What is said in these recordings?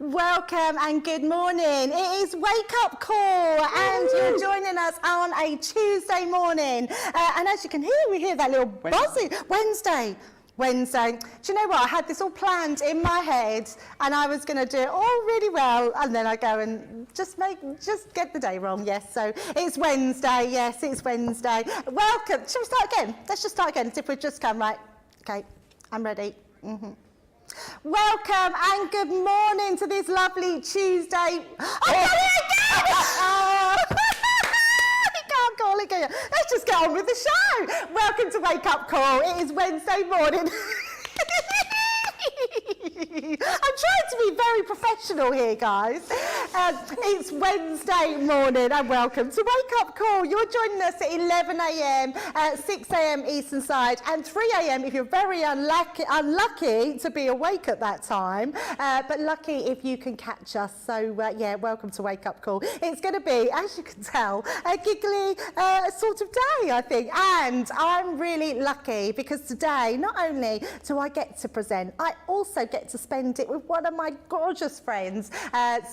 Welcome and good morning. It is Wake Up Call and you're joining us on a Tuesday morning. And as you can hear, we hear that little buzzing. Wednesday. Do you know what? I had this all planned in my head and I was going to do it all really well, and then I go and just get the day wrong. Yes, so it's Wednesday. Yes, it's Wednesday. Welcome. Shall we start again? Let's just start again as if we've just come. Right. Okay, I'm ready. Welcome and good morning to this lovely Tuesday. Call it. Let's just get on with the show. Welcome to Wake Up Call. It is Wednesday morning. I'm trying to be very professional here, guys. It's Wednesday morning and welcome to Wake Up Call. You're joining us at 11 a.m, 6 a.m. Eastern Side and 3 a.m. if you're very unlucky to be awake at that time, but lucky if you can catch us. So, yeah, welcome to Wake Up Call. It's going to be, as you can tell, a giggly sort of day, I think. And I'm really lucky because today, not only do I get to present, I also get to spend it with one of my gorgeous friends. And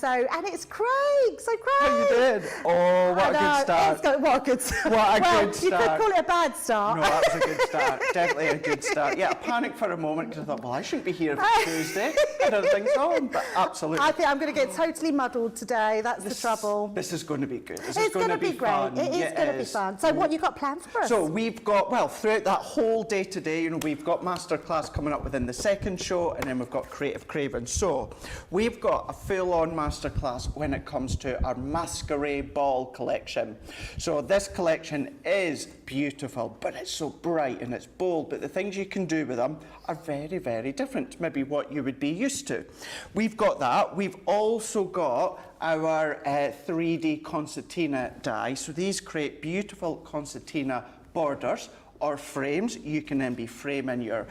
it's Craig. So Craig, how you doing? Oh, what a good start! What a good start! What a good start! You could call it a bad start. No, that was a good start. Definitely a good start. Yeah, I panicked for a moment because I thought, well, I shouldn't be here for Tuesday. I don't think so, but absolutely. I think I'm going to get totally muddled today. That's the trouble. This is going to be good. It's going to be great. Fun. It is going to be fun. So, what you got planned for us? So we've got, well, throughout that whole day today, we've got masterclass coming up within the second show, and then we've got Creative Craving. So we've got a full-on masterclass when it comes to our Masquerade ball collection. So this collection is beautiful, but it's so bright and it's bold, but the things you can do with them are very, very different to maybe what you would be used to. We've got that. We've also got our 3D concertina die. So these create beautiful concertina borders or frames. You can then be framing your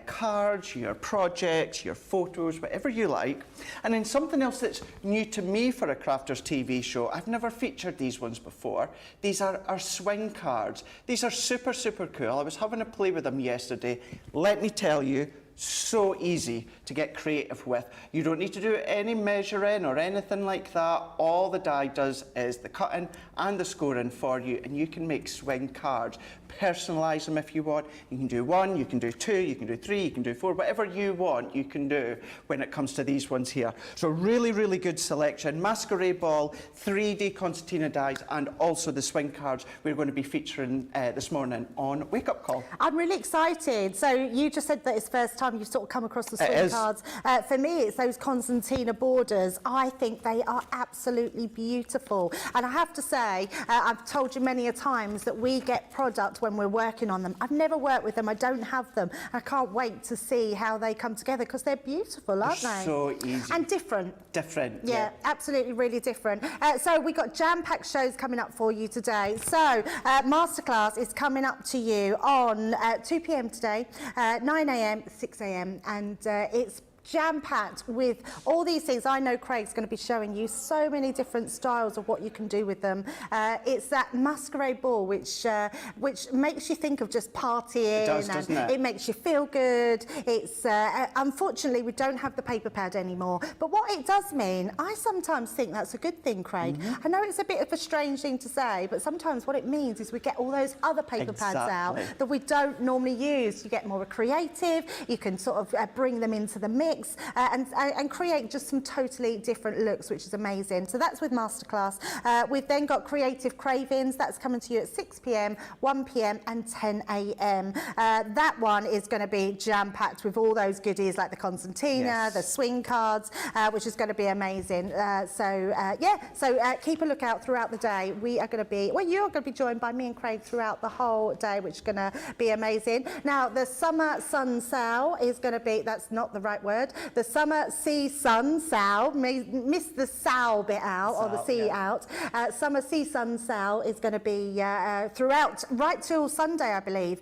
cards, your projects, your photos, whatever you like. And then something else that's new to me for a Crafters TV show, I've never featured these ones before. These are our swing cards. These are super, super cool. I was having a play with them yesterday. Let me tell you, so easy to get creative with. You don't need to do any measuring or anything like that. All the die does is the cutting and the scoring for you, and you can make swing cards. Personalize them if you want. You can do 1, you can do 2, you can do 3, you can do 4, whatever you want you can do when it comes to these ones here. So really, really good selection. Masquerade ball, 3D concertina dies, and also the swing cards we're going to be featuring this morning on Wake Up Call. I'm really excited. So you just said that it's first time you've sort of come across the swing cards. For me, it's those concertina borders. I think they are absolutely beautiful. And I have to say, I've told you many a times that we get product when we're working on them. I've never worked with them. I don't have them. I can't wait to see how they come together because they're beautiful, aren't they? So easy. And different. Different. Yeah, absolutely, really different. So we've got jam-packed shows coming up for you today. So Masterclass is coming up to you on 2 p.m. today, 9 a.m, 6 a.m, and it's jam-packed with all these things. I know Craig's going to be showing you so many different styles of what you can do with them. It's that masquerade ball which makes you think of just partying. It does, doesn't it? It makes you feel good. It's unfortunately we don't have the paper pad anymore, but what it does mean, I sometimes think that's a good thing, Craig. I know it's a bit of a strange thing to say, but sometimes what it means is we get all those other paper pads out that we don't normally use. You get more creative, you can sort of bring them into the mix and create just some totally different looks, which is amazing. So that's with Masterclass. We've then got Creative Cravings. That's coming to you at 6 p.m, 1 p.m, and 10 a.m. That one is going to be jam-packed with all those goodies like the concertina, the swing cards, which is going to be amazing. So keep a lookout throughout the day. We are going to be, well, you're going to be joined by me and Craig throughout the whole day, which is going to be amazing. Now, the Summer Sun Sale is going to be, that's not the right word, the Summer Sea Sun Sale, missed the sal bit out, or the sea out. Summer Sea Sun Sale is going to be throughout, right till Sunday, I believe.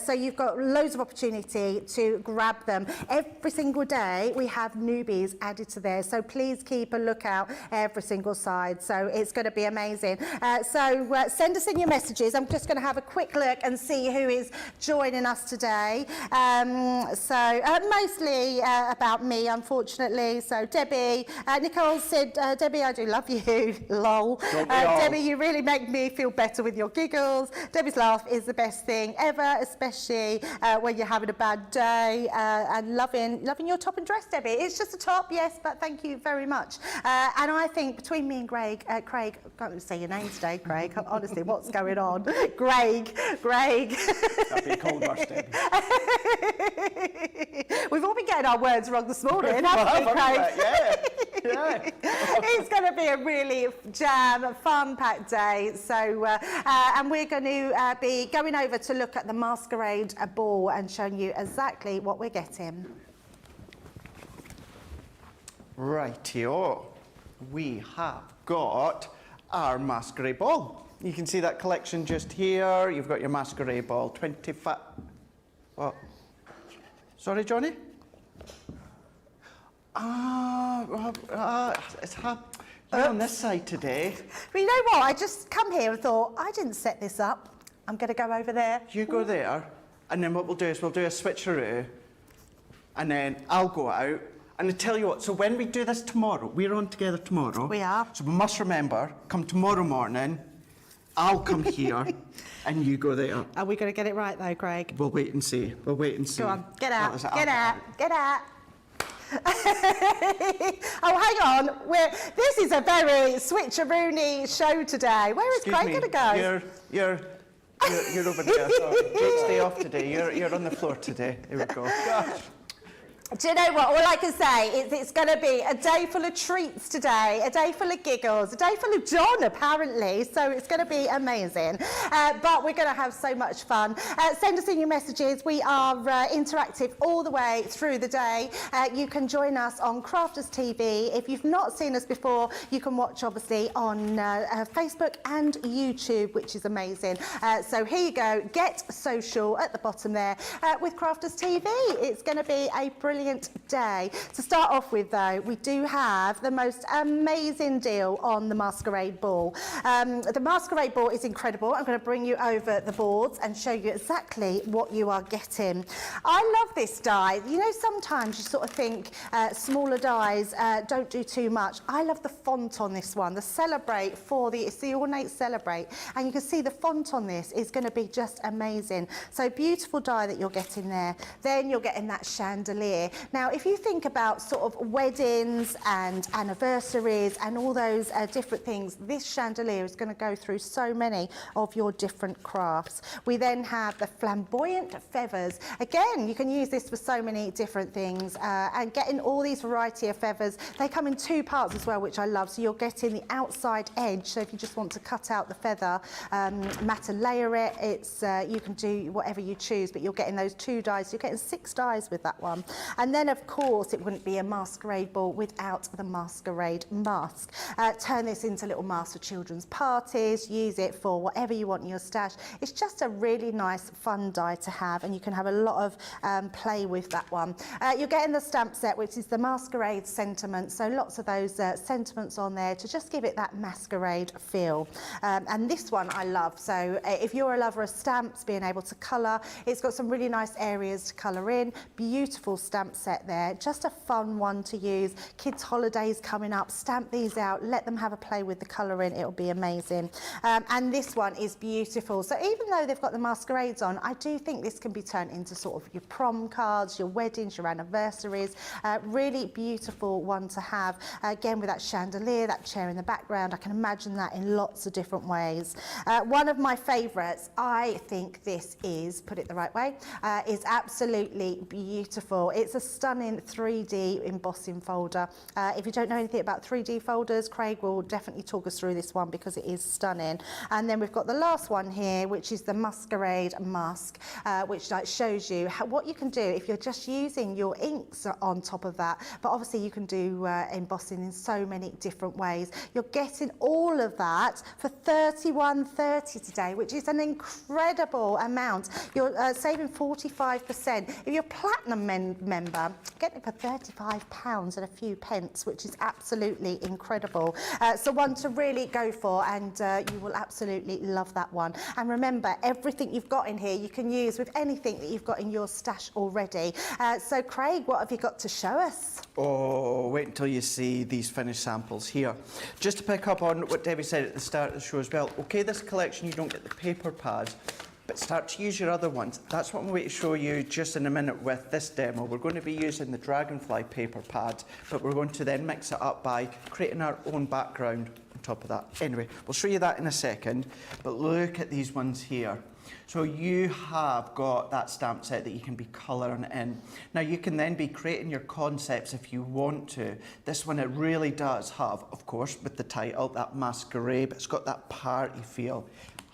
So you've got loads of opportunity to grab them. Every single day we have newbies added to there, so please keep a lookout every single side. So it's going to be amazing. So send us in your messages. I'm just going to have a quick look and see who is joining us today. Mostly about about me, unfortunately. So Debbie, Nicole said, Debbie, I do love you, lol. Debbie, you really make me feel better with your giggles. Debbie's laugh is the best thing ever, especially when you're having a bad day, and loving your top and dress, Debbie. It's just a top, yes, but thank you very much. And I think between me and Craig, I can't say your name today, Craig. Honestly, what's going on? Greg. That'd be cold rush, Debbie. We've all been getting our words wrong this morning, haven't we, Craig? Yeah. It's going to be a really fun-packed day. So, and we're going to be going over to look at the Masquerade ball and showing you exactly what we're getting. Rightio. We have got our Masquerade ball. You can see that collection just here. You've got your Masquerade ball, 25. What? Sorry, Johnny? You're on this side today. Well, you know what? I just come here and thought, I didn't set this up. I'm going to go over there. You go there, and then what we'll do is we'll do a switcheroo, and then I'll go out. And I tell you what, so when we do this tomorrow, we're on together tomorrow. We are. So we must remember, come tomorrow morning, I'll come here, and you go there. Are we going to get it right, though, Craig? We'll wait and see. Go on, get out. Oh, hang on. This is a very switcheroony show today. Where is Craig going to go? You're over there. Sorry. Jake's day off today. You're on the floor today. Here we go. Gosh. Do you know what? All I can say is it's going to be a day full of treats today, a day full of giggles, a day full of John, apparently. So it's going to be amazing. But we're going to have so much fun. Send us in your messages. We are interactive all the way through the day. You can join us on Crafters TV. If you've not seen us before, you can watch, obviously, on Facebook and YouTube, which is amazing. So here you go. Get social at the bottom there with Crafters TV. It's going to be a brilliant day. To start off with, though, we do have the most amazing deal on the Masquerade ball. The Masquerade ball is incredible. I'm going to bring you over the boards and show you exactly what you are getting. I love this die. You know, sometimes you sort of think smaller dies don't do too much. I love the font on this one. The Celebrate it's the ornate Celebrate, and you can see the font on this is going to be just amazing. So beautiful die that you're getting there. Then you're getting that chandelier. Now, if you think about sort of weddings and anniversaries and all those different things, this chandelier is going to go through so many of your different crafts. We then have the flamboyant feathers. Again, you can use this for so many different things, and getting all these variety of feathers. They come in two parts as well, which I love. So you're getting the outside edge. So if you just want to cut out the feather, matte layer it, you can do whatever you choose, but you're getting those two dies. You're getting 6 dies with that one. And then, of course, it wouldn't be a Masquerade ball without the Masquerade mask. Turn this into little masks for children's parties. Use it for whatever you want in your stash. It's just a really nice, fun die to have, and you can have a lot of play with that one. You're getting the stamp set, which is the Masquerade sentiment. So lots of those sentiments on there to just give it that Masquerade feel. And this one I love. So if you're a lover of stamps, being able to colour, it's got some really nice areas to colour in. Beautiful stamp set there, just a fun one to use. Kids' holidays coming up, stamp these out, let them have a play with the colouring, it'll be amazing. And this one is beautiful. So even though they've got the masquerades on, I do think this can be turned into sort of your prom cards, your weddings, your anniversaries. Really beautiful one to have. Again, with that chandelier, that chair in the background, I can imagine that in lots of different ways. One of my favourites, I think this is, put it the right way, is absolutely beautiful. It's a stunning 3D embossing folder. If you don't know anything about 3D folders, Craig will definitely talk us through this one because it is stunning. And then we've got the last one here, which is the Masquerade mask, which shows you what you can do if you're just using your inks on top of that. But obviously you can do embossing in so many different ways. You're getting all of that for $31.30 today, which is an incredible amount. You're saving 45%. If you're a platinum member, remember. Getting it for £35 and a few pence, which is absolutely incredible. So one to really go for, and you will absolutely love that one. And remember, everything you've got in here you can use with anything that you've got in your stash already. So Craig, what have you got to show us? Oh, wait until you see these finished samples here. Just to pick up on what Debbie said at the start of the show as well. Okay, this collection you don't get the paper pads, but start to use your other ones. That's what I'm going to show you just in a minute with this demo. We're going to be using the Dragonfly paper pads, but we're going to then mix it up by creating our own background on top of that. Anyway, we'll show you that in a second, but look at these ones here. So you have got that stamp set that you can be colouring in. Now you can then be creating your concepts if you want to. This one, it really does have, of course, with the title, that Masquerade. It's got that party feel.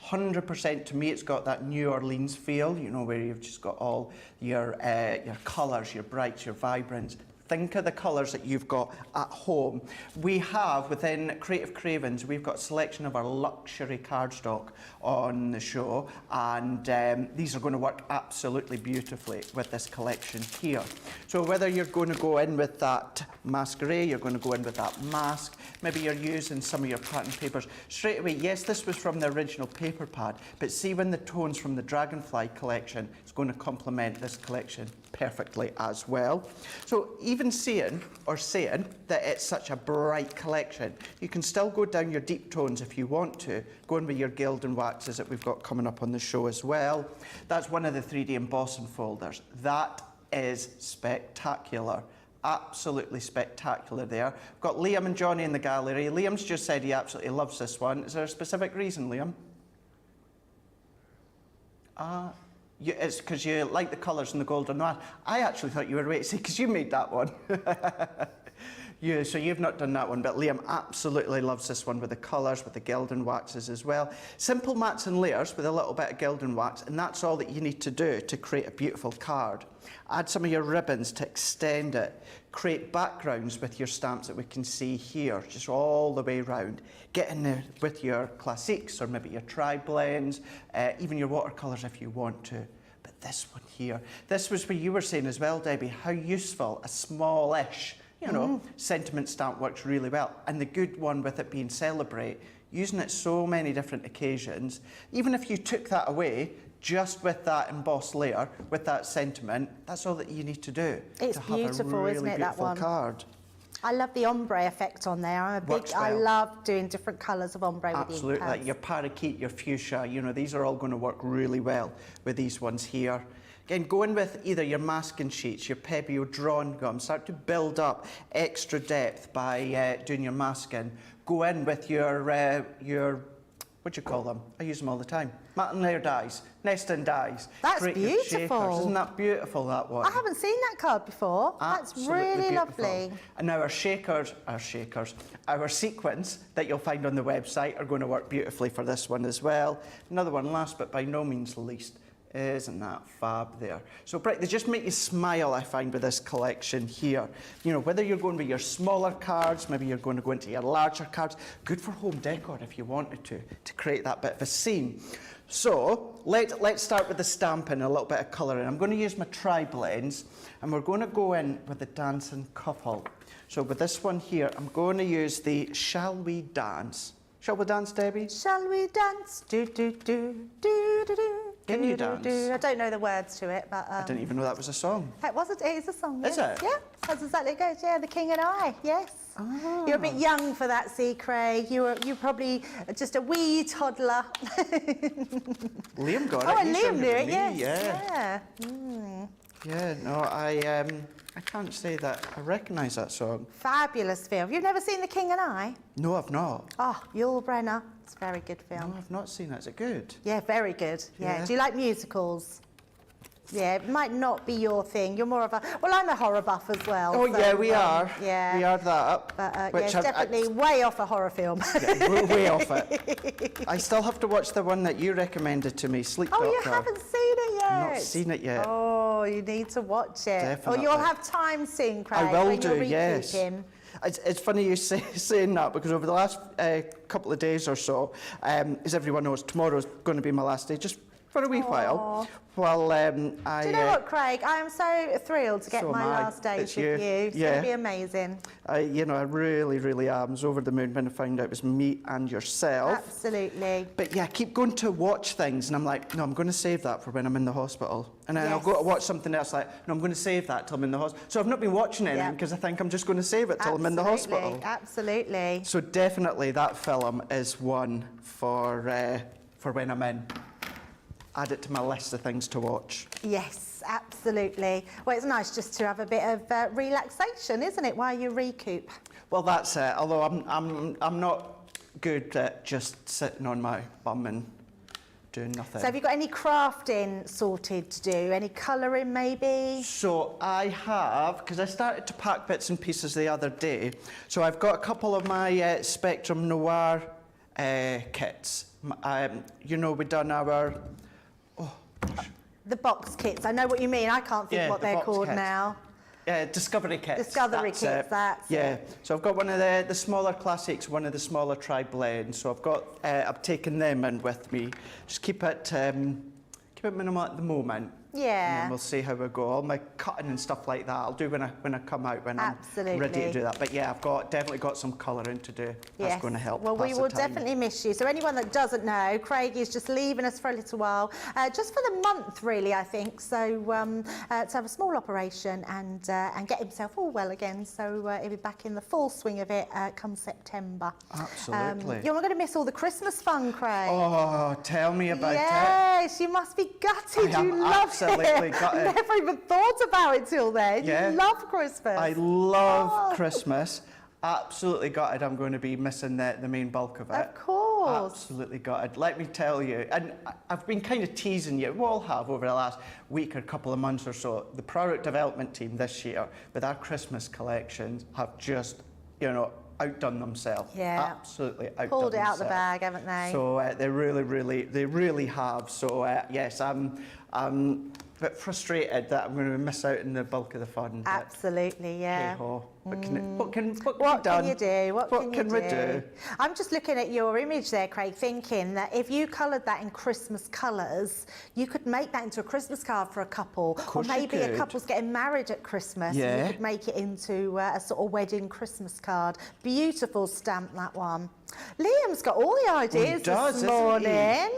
100% to me, it's got that New Orleans feel, you know, where you've just got all your colours, your brights, your vibrance. Think of the colours that you've got at home. We have, within Creative Cravens, we've got a selection of our luxury cardstock on the show, and these are going to work absolutely beautifully with this collection here. So whether you're going to go in with that Masquerade, you're going to go in with that mask, maybe you're using some of your pattern papers. Straight away, yes, this was from the original paper pad, but see when the tones from the Dragonfly collection is going to complement this collection perfectly as well. So even saying that it's such a bright collection, you can still go down your deep tones if you want to, go in with your Gilding waxes that we've got coming up on the show as well. That's one of the 3D embossing folders. That is spectacular. Absolutely spectacular there. We've got Liam and Johnny in the gallery. Liam's just said he absolutely loves this one. Is there a specific reason, Liam? It's because you like the colours in the golden one. I actually thought you were waiting to say because you made that one. So you've not done that one, but Liam absolutely loves this one with the colours, with the Gilding waxes as well. Simple mats and layers with a little bit of Gilding wax, and that's all that you need to do to create a beautiful card. Add some of your ribbons to extend it. Create backgrounds with your stamps that we can see here, just all the way around. Get in there with your classiques or maybe your tri-blends, even your watercolours if you want to. But this one here, this was what you were saying as well, Debbie, how useful a smallish, sentiment stamp works really well. And the good one with it being Celebrate, using it so many different occasions, even if you took that away, just with that embossed layer, with that sentiment, that's all that you need to do. It's to have beautiful, a really isn't it, that beautiful one? Card. I love the ombre effect on there. I love doing different colours of ombre with the ink Absolutely, pads. like your parakeet, your fuchsia, these are all going to work really well with these ones here. Again, go in with either your masking sheets, your Pebeo drawn gum, start to build up extra depth by doing your masking. Go in with your what do you call them? I use them all the time. Matte and layer dies, nesting dies. That's beautiful. Shakers. Isn't that beautiful, that one? I haven't seen that card before. Absolutely That's really beautiful. lovely. And now our sequins that you'll find on the website are going to work beautifully for this one as well. Another one, last but by no means least, isn't that fab there? So bright, they just make you smile, I find, with this collection here. Whether you're going with your smaller cards, maybe you're going to go into your larger cards, good for home decor if you wanted to create that bit of a scene. So let's start with the stamping, a little bit of colouring. I'm going to use my tri-blends, and we're going to go in with the dancing couple. So with this one here, I'm going to use the Shall We Dance. Shall we dance, Debbie? Shall we dance? Do, do, do, do, do, do. Can you dance? I don't know the words to it, but... I didn't even know that was a song. It is a song, yes. Is it? Yeah, that's exactly it goes. Yeah, The King and I, yes. Oh. You're a bit young for that, see, Craig. You're probably just a wee toddler. Liam got it. Oh, and He's Liam younger knew than it, me, yes. Yeah. Yeah. Yeah, no, I can't say that I recognise that song. Fabulous film. You've never seen The King and I? No, I've not. Oh, Yul Brynner. It's a very good film. No, I've not seen it. Is it good? Yeah, very good. Yeah. Do you like musicals? Yeah, it might not be your thing. You're more of a... Well, I'm a horror buff as well. Oh, so, yeah, we are. Yeah. We are that. But yeah, it's definitely way off a horror film. Yeah, we're way off it. I still have to watch the one that you recommended to me, Sleep Doctor. Oh, you haven't seen it yet? I've not seen it yet. Oh, you need to watch it. Definitely. Or you'll have time soon, Craig. I will when do, you're yes. recouping. It's funny you saying that, because over the last couple of days or so, as everyone knows, tomorrow's going to be my last day. Just for a wee while. Well, Do you know what, Craig? I am so thrilled to get my last days with you. It's going to be amazing. You know, I really, really am. I was over the moon when I found out it was me and yourself. Absolutely. But yeah, I keep going to watch things and I'm like, no, I'm going to save that for when I'm in the hospital. And then I'll go to watch something else like, no, I'm going to save that till I'm in the hospital. So I've not been watching anything because I think I'm just going to save it till I'm in the hospital. Absolutely. So definitely that film is one for when I'm in. Add it to my list of things to watch. Yes, absolutely. Well, it's nice just to have a bit of relaxation, isn't it, while you recoup? Well, that's it. Although I'm not good at just sitting on my bum and doing nothing. So have you got any crafting sorted to do? Any colouring maybe? So I have, because I started to pack bits and pieces the other day. So I've got a couple of my Spectrum Noir kits. You know, we've done our... The box kits. I know what you mean. I can't think what they're called now. Discovery kits. Discovery kits, that's it. So I've got one of the smaller classics, one of the smaller tri-blends. So I've taken them in with me. Just keep it minimal at the moment. Yeah. And then we'll see how we go. All my cutting and stuff like that, I'll do when I come out, when I'm ready to do that. But yeah, I've definitely got some colouring to do. That's going to help. Well, we will definitely miss you. So anyone that doesn't know, Craig is just leaving us for a little while, just for the month, really, I think. So to have a small operation and get himself all well again. So he'll be back in the full swing of it come September. Absolutely. You're not going to miss all the Christmas fun, Craig. Oh, tell me about it. Yes, you must be gutted. You love absolutely gutted. Never even thought about it till then. Yeah. You love Christmas. I love Christmas. Absolutely gutted I'm going to be missing the main bulk of it. Of course. Absolutely gutted. Let me tell you, and I've been kind of teasing you, we all have over the last week or couple of months or so, the product development team this year with our Christmas collections have just, you know, outdone themselves. Yeah. Absolutely outdone Pulled it out themselves. the bag, haven't they? So they really have. So yes, I'm a bit frustrated that I'm going to miss out on the bulk of the fun. Absolutely, yeah. Hey-ho. What can you do? What can we do? I'm just looking at your image there, Craig, thinking that if you coloured that in Christmas colours, you could make that into a Christmas card for a couple. Or maybe a couple's getting married at Christmas. Yeah. And you could make it into a sort of wedding Christmas card. Beautiful stamp, that one. Liam's got all the ideas this morning.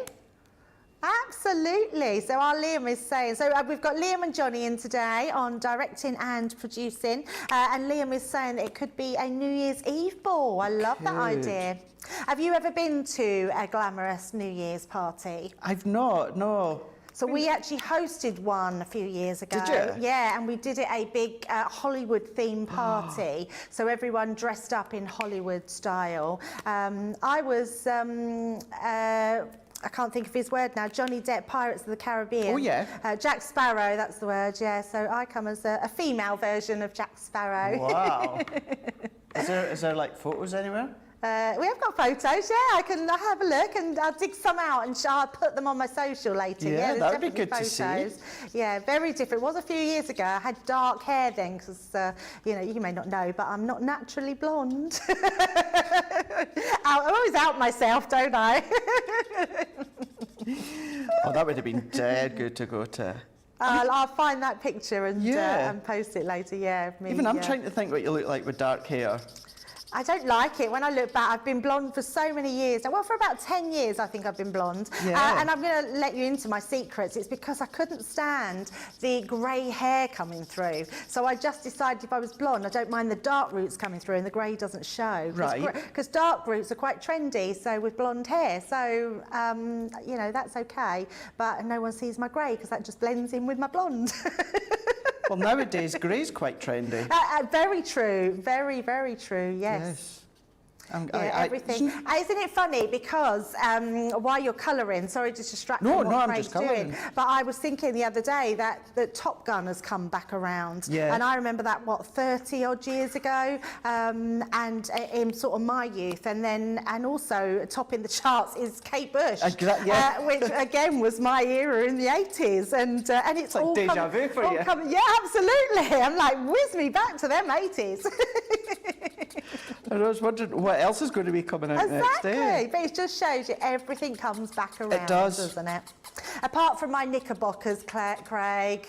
Absolutely. So our Liam is saying, so we've got Liam and Johnny in today on directing and producing, and Liam is saying that it could be a New Year's Eve ball. I love that idea. Have you ever been to a glamorous New Year's party? I've not, no. So we actually hosted one a few years ago. Did you? Yeah, and we did it a big Hollywood theme party. So everyone dressed up in Hollywood style. I was... I can't think of his word now. Johnny Depp, Pirates of the Caribbean. Oh, yeah. Jack Sparrow, that's the word, yeah. So I come as a female version of Jack Sparrow. Wow. Is there like photos anywhere? We have got photos, yeah. I can have a look and I'll dig some out and I'll put them on my social later. Yeah, that'd be good photos. to see. Yeah, very different. It was a few years ago. I had dark hair then because, you know, you may not know, but I'm not naturally blonde. I always out myself, don't I? Oh, that would have been dead good to go to. I'll find that picture and post it later, yeah. Even I'm trying to think what you look like with dark hair. I don't like it. When I look back, I've been blonde for so many years. Well, for about 10 years, I think I've been blonde. Yeah. And I'm going to let you into my secrets. It's because I couldn't stand the grey hair coming through. So I just decided if I was blonde, I don't mind the dark roots coming through and the grey doesn't show. Right. Because dark roots are quite trendy, so with blonde hair. So, you know, that's okay. But no one sees my grey because that just blends in with my blonde. Well, nowadays, grey's quite trendy. Very true. Very, very true, yes. Everything. Isn't it funny because while you're colouring, sorry to distract from what Craig's doing, but I was thinking the other day that Top Gun has come back around. Yeah. And I remember that, 30 odd years ago, and in sort of my youth, and also topping the charts is Kate Bush, which again was my era in the 80s, and it's like all deja vu for you. Yeah, absolutely. I'm like, whiz me back to them 80s. I was wondering what else is going to be coming out next day. Exactly, but it just shows you everything comes back around, It does. doesn't it? Apart from my knickerbockers, Craig.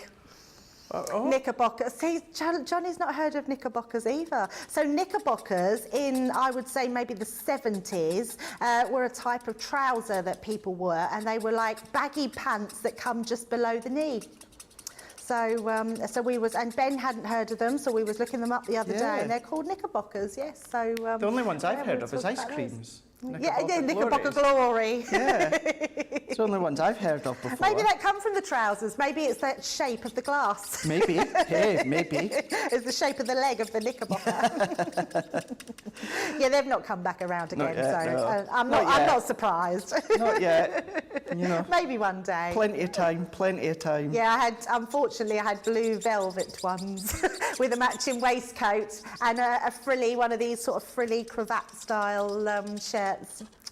Knickerbockers. See, Johnny's not heard of knickerbockers either. So knickerbockers in, I would say, maybe the 70s, were a type of trouser that people wore, and they were like baggy pants that come just below the knee. So, and Ben hadn't heard of them, so we was looking them up the other day, and they're called knickerbockers. Yes. So the only ones I've heard of is ice creams. Knickerbocker Glory. Yeah, it's the only ones I've heard of before. Maybe that come from the trousers. Maybe it's that shape of the glass. Maybe, hey, maybe. It's the shape of the leg of the knickerbocker. Yeah, they've not come back around again, no. I'm not surprised. Not yet, you know. Maybe one day. Plenty of time, plenty of time. Yeah, unfortunately, I had blue velvet ones with a matching waistcoat and a frilly, one of these sort of frilly cravat style shirts.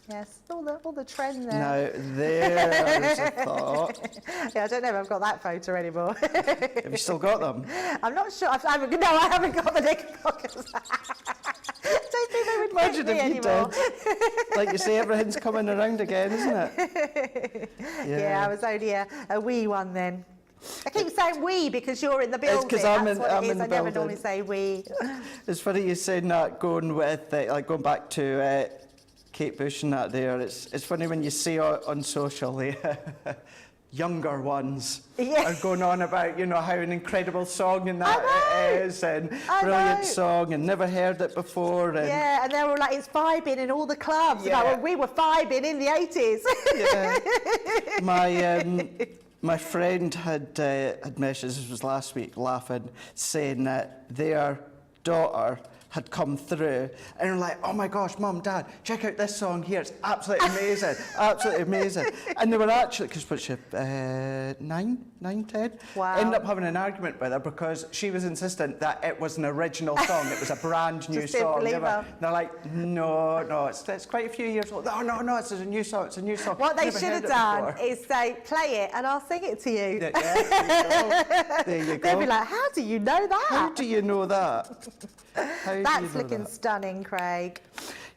Yes, all the trend there. Now, there's a thought. Yeah, I don't know if I've got that photo anymore. Have you still got them? I'm not sure. I haven't got the knickerbockers. Don't think they would Imagine fit me if you anymore. did. Like you say, everything's coming around again, isn't it? Yeah, I was only a wee one then. I keep saying we because you're in the building. It's because I'm in the I never building. normally say we. It's funny you saying that, going back to Kate Bush and that there. It's funny when you see on social the younger ones are going on about, you know, how an incredible song and that it is, and brilliant song, and never heard it before. And yeah, and they're all like, it's vibing in all the clubs. Yeah. Like, well, we were vibing in the 80s. Yeah. My friend had messaged, this was last week, laughing, saying that their daughter had come through, and they're like, oh my gosh, Mum, Dad, check out this song here, it's absolutely amazing, absolutely amazing. And they were actually, because what's she, 9, 10? Wow. Ended up having an argument with her because she was insistent that it was an original song, it was a brand new song. And they're like, no, it's quite a few years old. No, it's a new song, it's a new song. What they should have done is say, play it and I'll sing it to you. Yeah, there you go. They'll be like, how do you know that? How do you know that? That's looking stunning, Craig.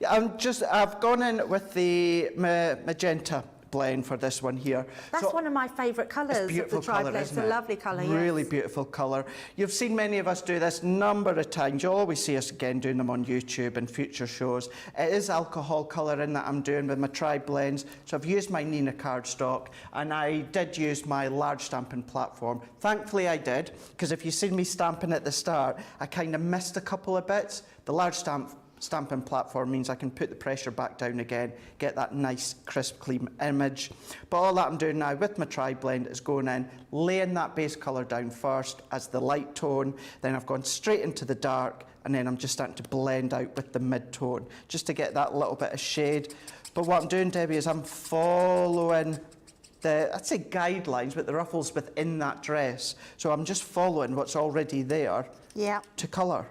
Yeah, I've gone in with the magenta blend for this one here. That's one of my favourite colours of the tri-blend. It's a lovely colour, yes. Really beautiful colour. You've seen many of us do this a number of times. You'll always see us again doing them on YouTube and future shows. It is alcohol colouring that I'm doing with my tri-blends. So I've used my Nina cardstock, and I did use my large stamping platform. Thankfully I did, because if you've seen me stamping at the start, I kind of missed a couple of bits. The large stamping platform means I can put the pressure back down again, get that nice, crisp, clean image. But all that I'm doing now with my tri-blend is going in, laying that base colour down first as the light tone, then I've gone straight into the dark, and then I'm just starting to blend out with the mid-tone, just to get that little bit of shade. But what I'm doing, Debbie, is I'm following I'd say guidelines, but the ruffles within that dress. So I'm just following what's already there to colour.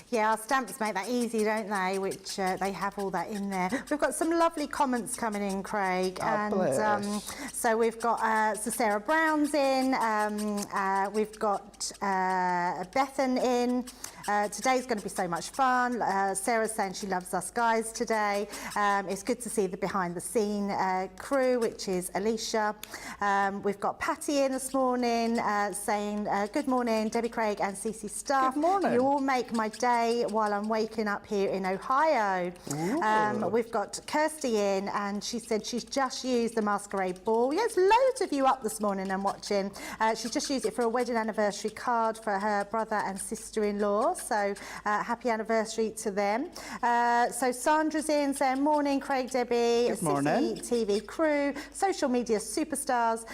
Yeah, our stamps make that easy, don't they? Which they have all that in there. We've got some lovely comments coming in, Craig. So we've got Sarah Brown's in. We've got Bethan in. Today's going to be so much fun. Sarah's saying she loves us guys today. It's good to see the behind-the-scene crew, which is Alicia. We've got Patty in this morning saying, good morning, Debbie, Craig and CC Staff. Good morning. You all make my day while I'm waking up here in Ohio. We've got Kirsty in, and she said she's just used the Masquerade ball. Yes, loads of you up this morning and watching. She's just used it for a wedding anniversary card for her brother and sister-in-law. So happy anniversary to them. So Sandra's in saying, morning, Craig, Debbie. Good morning. TV crew, social media superstars,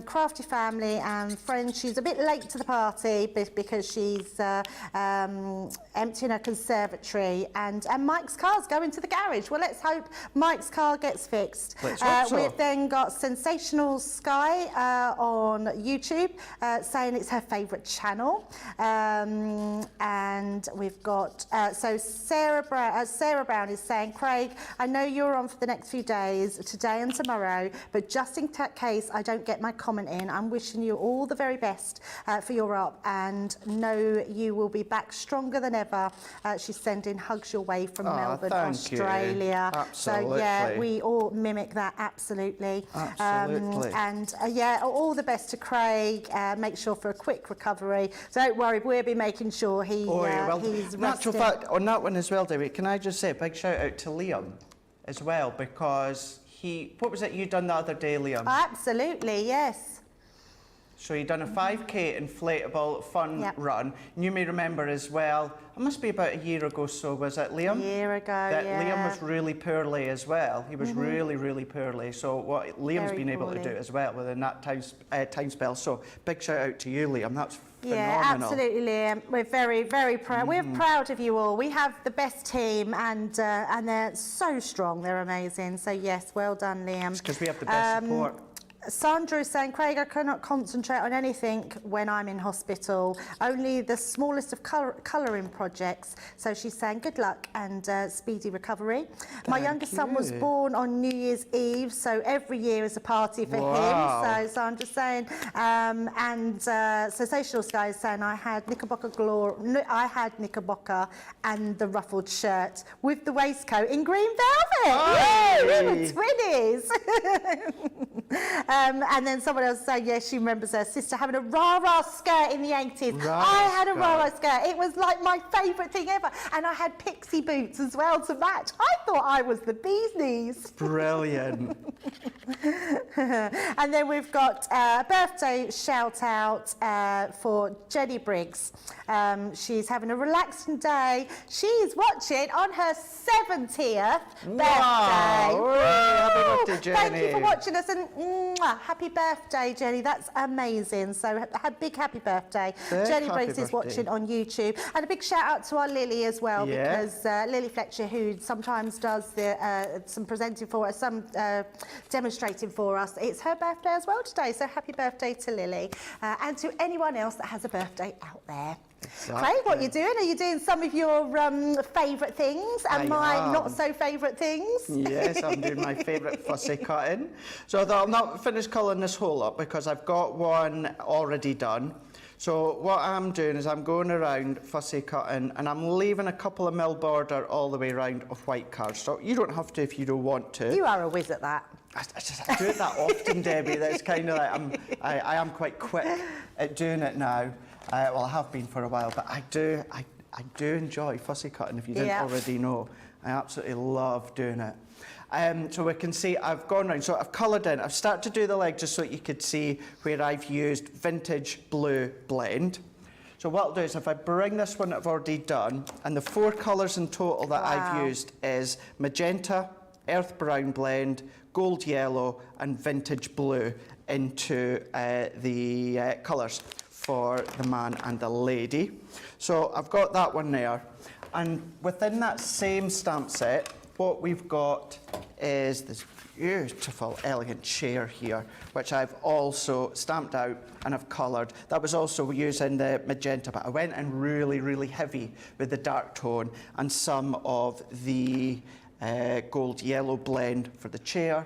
crafty family and friends. She's a bit late to the party because she's emptying her conservatory, and Mike's car's going to the garage. Well, let's hope Mike's car gets fixed. Let's hope so. We've then got Sensational Sky on YouTube saying it's her favourite channel. And we've got, so Sarah Brown is saying, Craig, I know you're on for the next few days, today and tomorrow, but just in case I don't get my comment in, I'm wishing you all the very best for your up, and know you will be back stronger than ever ever. She's sending hugs your way from Melbourne, thank you. Australia. Absolutely. So yeah, we all mimic that, absolutely. Absolutely. Yeah, all the best to Craig. Make sure for a quick recovery. Don't worry, we'll be making sure he's natural resting. fact, on that one as well, Debbie, can I just say a big shout out to Liam as well, because what was it you done the other day, Liam? Absolutely, yes. So you done a 5K inflatable fun run. And you may remember as well, it must be about a year ago, so was it, Liam? A year ago, that Liam was really poorly as well. He was really, really poorly. So what Liam's been able to do as well within that time spell. So big shout out to you, Liam. That's phenomenal. Yeah, absolutely, Liam. We're very, very proud. We're proud of you all. We have the best team, and they're so strong. They're amazing. So yes, well done, Liam. It's because we have the best support. Sandra is saying, Craig, I cannot concentrate on anything when I'm in hospital, only the smallest of colouring projects. So she's saying good luck and speedy recovery. My youngest son was born on New Year's Eve, so every year is a party for him. So I'm just saying, Sensational Sky is saying, I had Knickerbocker and the ruffled shirt with the waistcoat in green velvet. Yay, we were twinnies. And then someone else saying, yes, she remembers her sister having a rah-rah skirt in the 80s. I had a rah-rah skirt. It was like my favourite thing ever. And I had pixie boots as well to match. I thought I was the bee's knees. Brilliant. And then we've got a birthday shout out for Jenny Briggs. She's having a relaxing day. She's watching on her 70th birthday. Happy birthday, Jenny. Thank you for watching us, and happy birthday, Jenny. That's amazing. So big happy birthday. Jenny Briggs is watching on YouTube. And a big shout out to our Lily as well, because Lily Fletcher, who sometimes does some presenting for us, some demonstrating for us, it's her birthday as well today. So happy birthday to Lily, and to anyone else that has a birthday out there. Exactly. Craig, what are you doing? Are you doing some of your favourite things and my not so favourite things? Yes, I'm doing my favourite fussy cutting. So I'll not finish colouring this hole up because I've got one already done. So what I'm doing is I'm going around fussy cutting, and I'm leaving a couple of mil border all the way around of white cardstock. You don't have to if you don't want to. You are a whiz at that. I do it that often, Debbie, that it's kind of like I am quite quick at doing it now. Well, I have been for a while, but I do enjoy fussy cutting, if you didn't already know. I absolutely love doing it. So we can see I've gone round, so I've coloured in. I've started to do the leg just so you could see where I've used vintage blue blend. So what I'll do is if I bring this one that I've already done, and the 4 colours in total that I've used is magenta, earth brown blend, gold yellow and vintage blue into the colours for the man and the lady. So I've got that one there, and within that same stamp set what we've got is this beautiful elegant chair here, which I've also stamped out and I've coloured. That was also using the magenta, but I went in really, really heavy with the dark tone and some of the gold yellow blend for the chair,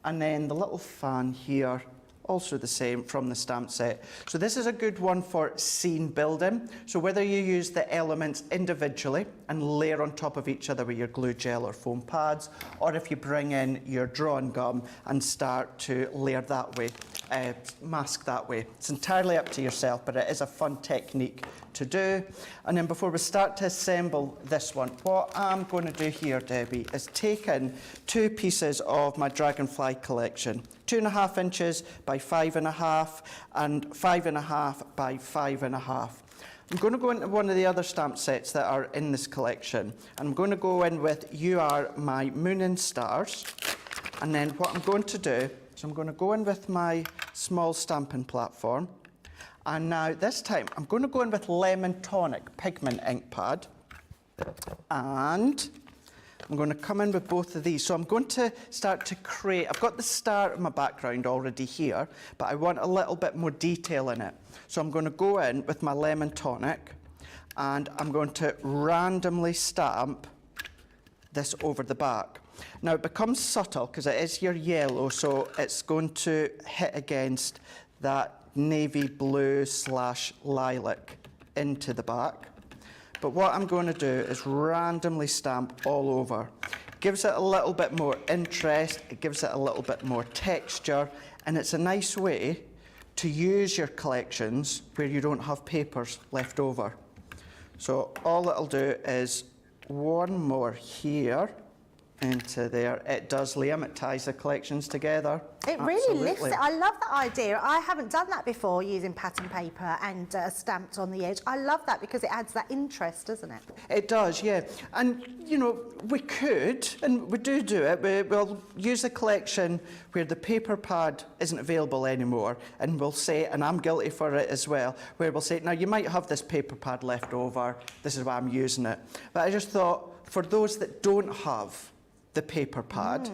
and then the little fan here, also the same from the stamp set. So this is a good one for scene building. So whether you use the elements individually and layer on top of each other with your glue gel or foam pads, or if you bring in your drawn gum and start to layer that way, mask that way. It's entirely up to yourself, but it is a fun technique to do. And then before we start to assemble this one, what I'm going to do here, Debbie, is take in 2 pieces of my Dragonfly collection, 2.5 inches by 5.5 and 5.5 by 5.5. I'm going to go into one of the other stamp sets that are in this collection. I'm going to go in with You Are My Moon and Stars. And then what I'm going to do is I'm going to go in with my small stamping platform. And now this time I'm going to go in with Lemon Tonic pigment ink pad. And I'm going to come in with both of these. So I'm going to start to create, I've got the start of my background already here, but I want a little bit more detail in it. So I'm going to go in with my Lemon Tonic and I'm going to randomly stamp this over the back. Now it becomes subtle because it is your yellow, so it's going to hit against that navy blue / lilac into the back. But what I'm going to do is randomly stamp all over. Gives it a little bit more interest, it gives it a little bit more texture, and it's a nice way to use your collections where you don't have papers left over. So all it'll do is one more here into there. It does, Liam, it ties the collections together. It really lifts it. I love that idea. I haven't done that before, using pattern paper and stamped on the edge. I love that because it adds that interest, doesn't it? It does, yeah. And, you know, we could, and we do it, we'll use a collection where the paper pad isn't available anymore, and we'll say, and I'm guilty for it as well, where we'll say, now you might have this paper pad left over, this is why I'm using it. But I just thought, for those that don't have the paper pad,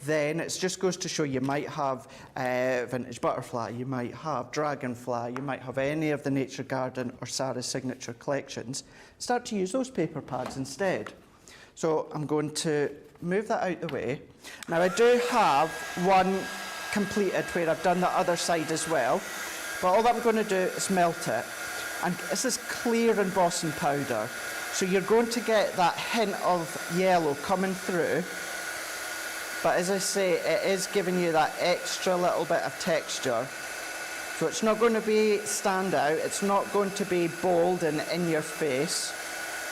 then it just goes to show you might have vintage butterfly, you might have dragonfly, you might have any of the Nature Garden or Sarah's signature collections. Start to use those paper pads instead. So I'm going to move that out the way. Now I do have one completed where I've done the other side as well, but all that I'm going to do is melt it. And this is clear embossing powder. So you're going to get that hint of yellow coming through, but as I say, it is giving you that extra little bit of texture. So it's not going to be stand out, it's not going to be bold and in your face,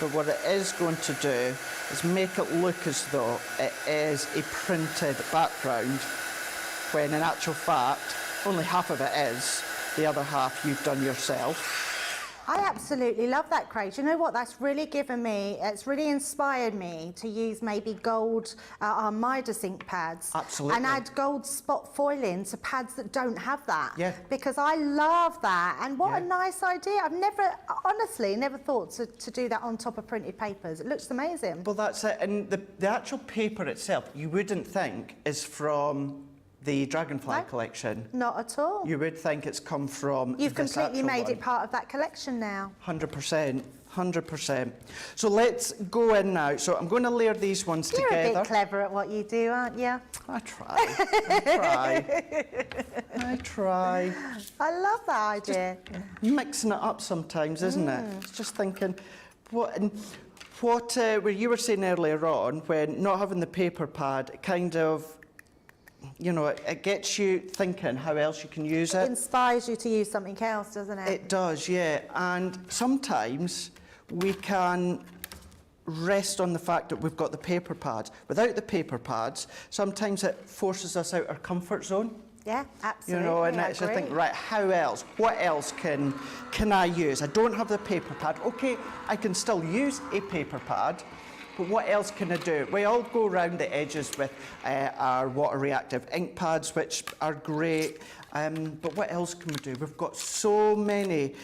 but what it is going to do is make it look as though it is a printed background, when in actual fact, only half of it is, the other half you've done yourself. I absolutely love that, Craig. You know what? That's really given me, it's really inspired me to use maybe gold Midas ink pads. Absolutely. And add gold spot foiling to pads that don't have that. Yeah. Because I love that. And what Yeah. a nice idea. I've never, honestly, never thought to do that on top of printed papers. It looks amazing. Well, that's it. And the actual paper itself, you wouldn't think is from the Dragonfly No. collection. Not at all. You would think it's come from You've this completely actual made one. it part of that collection now. 100%, 100%. So let's go in now. So I'm going to layer these ones You're together. a bit clever at what you do, aren't you? I try. I love that idea. Mixing it up sometimes, isn't it? It's just thinking, where you were saying earlier on, when not having the paper pad, it kind of, you know, it gets you thinking how else you can use It it. inspires you to use something else, doesn't it? It does, yeah. And sometimes we can rest on the fact that we've got the paper pads. Without the paper pads, sometimes it forces us out our comfort zone. Yeah, absolutely. You know, and I it's just agree. think, right, how else? What else can I use? I don't have the paper pad. Okay, I can still use a paper pad, but what else can I do? We all go around the edges with our water reactive ink pads, which are great, but what else can we do? We've got so many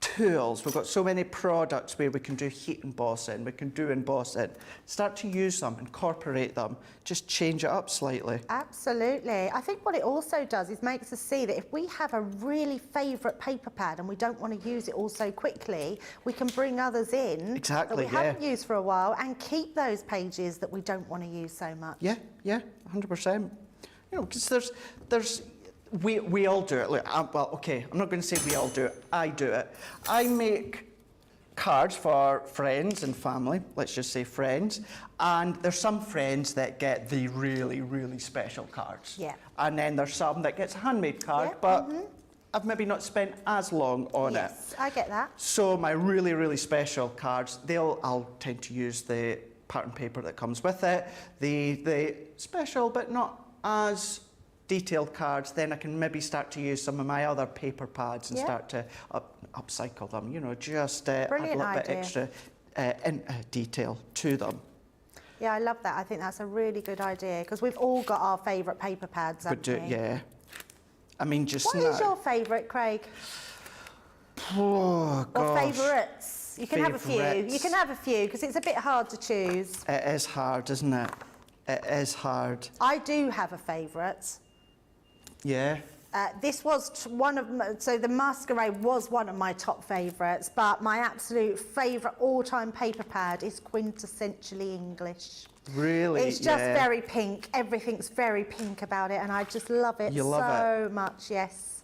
tools, we've got so many products where we can do heat embossing, we can do embossing. Start to use them, incorporate them, just change it up slightly. Absolutely. I think what it also does is makes us see that if we have a really favourite paper pad and we don't want to use it all so quickly, we can bring others in Exactly, that we haven't used for a while and keep those pages that we don't want to use so much. Yeah, 100%. You know, because we all do it. Look, well, okay, I'm not going to say we all do it. I do it. I make cards for friends and family, let's just say friends, and there's some friends that get the really, really special cards. Yeah. And then there's some that gets a handmade card, Yeah, but I've maybe not spent as long on it. Yes, I get that. So my really, really special cards, I'll tend to use the pattern paper that comes with it. The special but not as detailed cards, then I can maybe start to use some of my other paper pads and start to upcycle them, you know, just add a little bit extra detail to them. Yeah, I love that. I think that's a really good idea because we've all got our favourite paper pads, haven't we? Yeah. I mean, just What is your favourite, Craig? Oh, gosh. Or favourites? You can have a few. Favourites. You can have a few because it's a bit hard to choose. It is hard, isn't it? It is hard. I do have a favourite. Yeah. This was one of so the Masquerade was one of my top favourites, but my absolute favourite all-time paper pad is quintessentially English. Really? It's just very pink. Everything's very pink about it, and I just love it You love so much. Yes,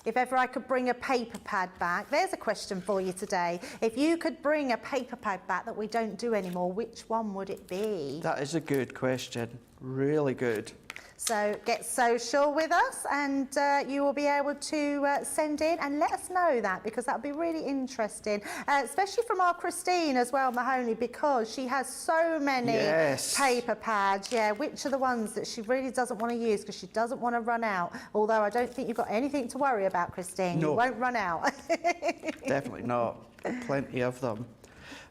if ever I could bring a paper pad back, there's a question for you today. If you could bring a paper pad back that we don't do anymore, which one would it be? That is a good question. Really good. So get social with us, and you will be able to send in and let us know that, because that would be really interesting, especially from our Christine as well, Mahoney, because she has so many paper pads. Yeah, which are the ones that she really doesn't want to use because she doesn't want to run out? Although I don't think you've got anything to worry about, Christine. No. You won't run out. Definitely not. Plenty of them.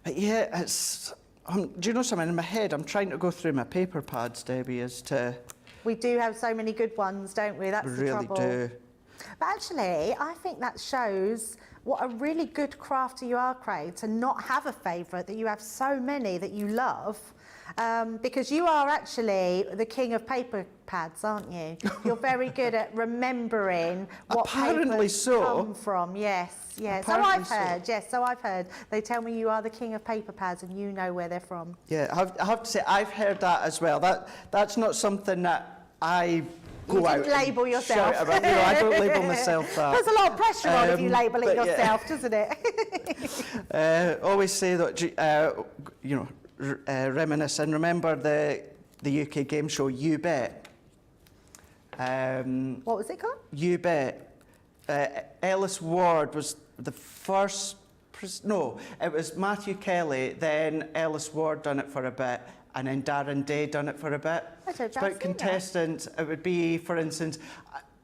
But yeah, it's... do you know something? In my head, I'm trying to go through my paper pads, Debbie, as to... We do have so many good ones, don't we? That's the trouble. We really do. But actually, I think that shows what a really good crafter you are, Craig, to not have a favourite, that you have so many that you love, because you are actually the king of paper pads, aren't you? You're very good at remembering what papers come from. Yes, yes. So I've heard, yes, so I've heard. They tell me you are the king of paper pads and you know where they're from. Yeah, I have to say, I've heard that as well. That's not something that I go out and label yourself. Shout about. I don't label myself that. There's a lot of pressure on if you label it yourself, doesn't it? Always say that, reminisce and remember the UK game show You Bet. What was it called? You Bet. Ellis Ward was the first... No, it was Matthew Kelly, then Ellis Ward done it for a bit, and then Darren Day done it for a bit. It's about contestants. It would be, for instance,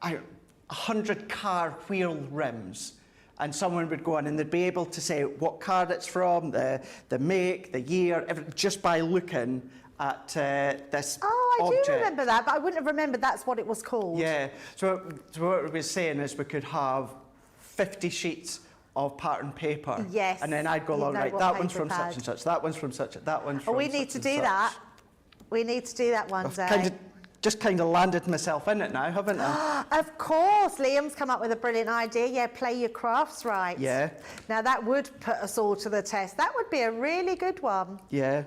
100 car wheel rims, and someone would go on and they'd be able to say what car it's from, the make, the year, just by looking at this object. Do remember that, but I wouldn't have remembered that's what it was called. Yeah, so what we were saying is we could have 50 sheets of pattern paper. Yes. And then I'd go along, right, that one's from such and such, that one's from such, that one's from we need to do that. We need to do that one day. Just kind of landed myself in it now, haven't I? Of course, Liam's come up with a brilliant idea. Yeah, play your crafts right. Yeah. Now that would put us all to the test. That would be a really good one. Yeah.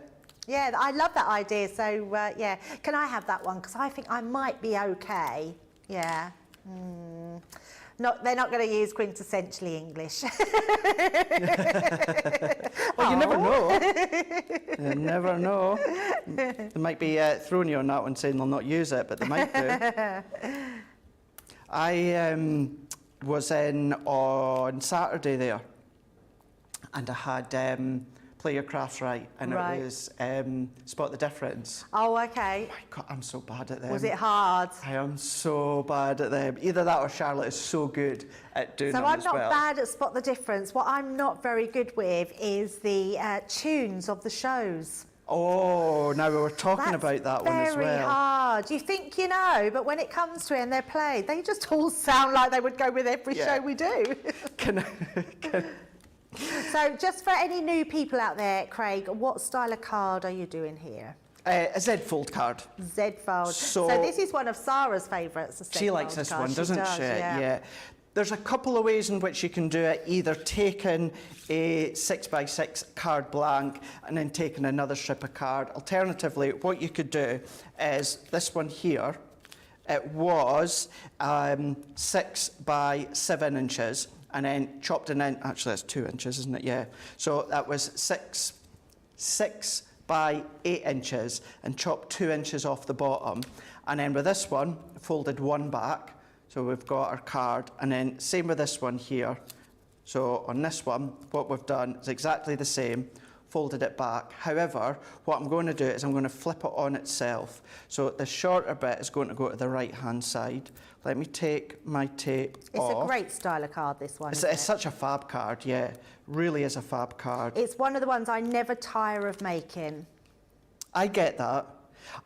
Yeah, I love that idea. So yeah, can I have that one? Because I think I might be okay. Yeah. They're not going to use quintessentially English. Well, you never know. You never know. They might be throwing you on that one, saying they'll not use it, but they might do. I was in on Saturday there, and I had Play Your Crafts Right, and it was Spot the Difference. Oh, okay. Oh my God, I'm so bad at them. Was it hard? I am so bad at them. Either that or Charlotte is so good at doing them as well. So I'm not bad at Spot the Difference. What I'm not very good with is the tunes of the shows. Oh, now we were talking about that one as well. Very hard. You think you know, but when it comes to it and they're played, they just all sound like they would go with every show we do. So just for any new people out there, Craig, what style of card are you doing here? A Z-fold card. Z-fold. So this is one of Sarah's favourites. She likes this one, doesn't she? Yeah. There's a couple of ways in which you can do it, either taking a 6x6 card blank and then taking another strip of card. Alternatively, what you could do is this one here. It was 6 by 7 inches. And then chopped in, actually that's 2 inches, isn't it? Yeah. So that was 6 by 8 inches and chopped 2 inches off the bottom. And then with this one, folded one back. So we've got our card, and then same with this one here. So on this one, what we've done is exactly the same, folded it back. However, what I'm going to do is I'm going to flip it on itself. So the shorter bit is going to go to the right-hand side. Let me take my tape off. It's a great style of card, this one. It's such a fab card, yeah. Really is a fab card. It's one of the ones I never tire of making. I get that.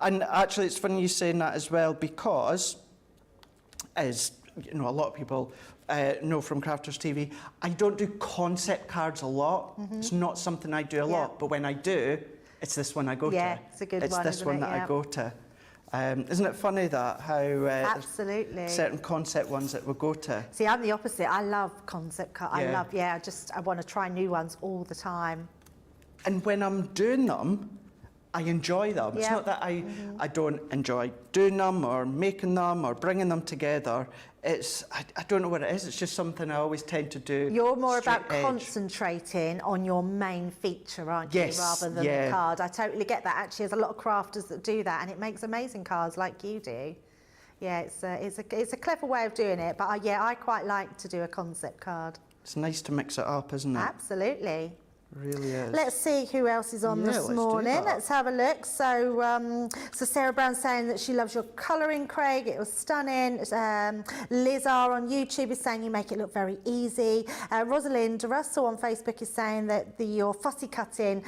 And actually, it's funny you saying that as well, because, as you know, a lot of people know from Crafters TV, I don't do concept cards a lot. It's not something I do a lot, but when I do, it's this one I go to. Yeah, it's a good one, It's this one that I go to. Isn't it funny that how absolutely certain concept ones that we go to? See, I'm the opposite. I love concept cards. I want to try new ones all the time. And when I'm doing them, I enjoy them. It's not that I don't enjoy doing them or making them or bringing them together. It's, I don't know what it is. It's just something I always tend to do. You're more about straight edge. concentrating on your main feature, aren't you, Yes, rather than the card. I totally get that. Actually, there's a lot of crafters that do that, and it makes amazing cards like you do. Yeah, it's a clever way of doing it, but I quite like to do a concept card. It's nice to mix it up, isn't it? Absolutely. Really is. Let's see who else is on this morning. Let's have a look. So, so Sarah Brown's saying that she loves your colouring, Craig. It was stunning. Liz R on YouTube is saying you make it look very easy. Rosalind Russell on Facebook is saying that your fussy cutting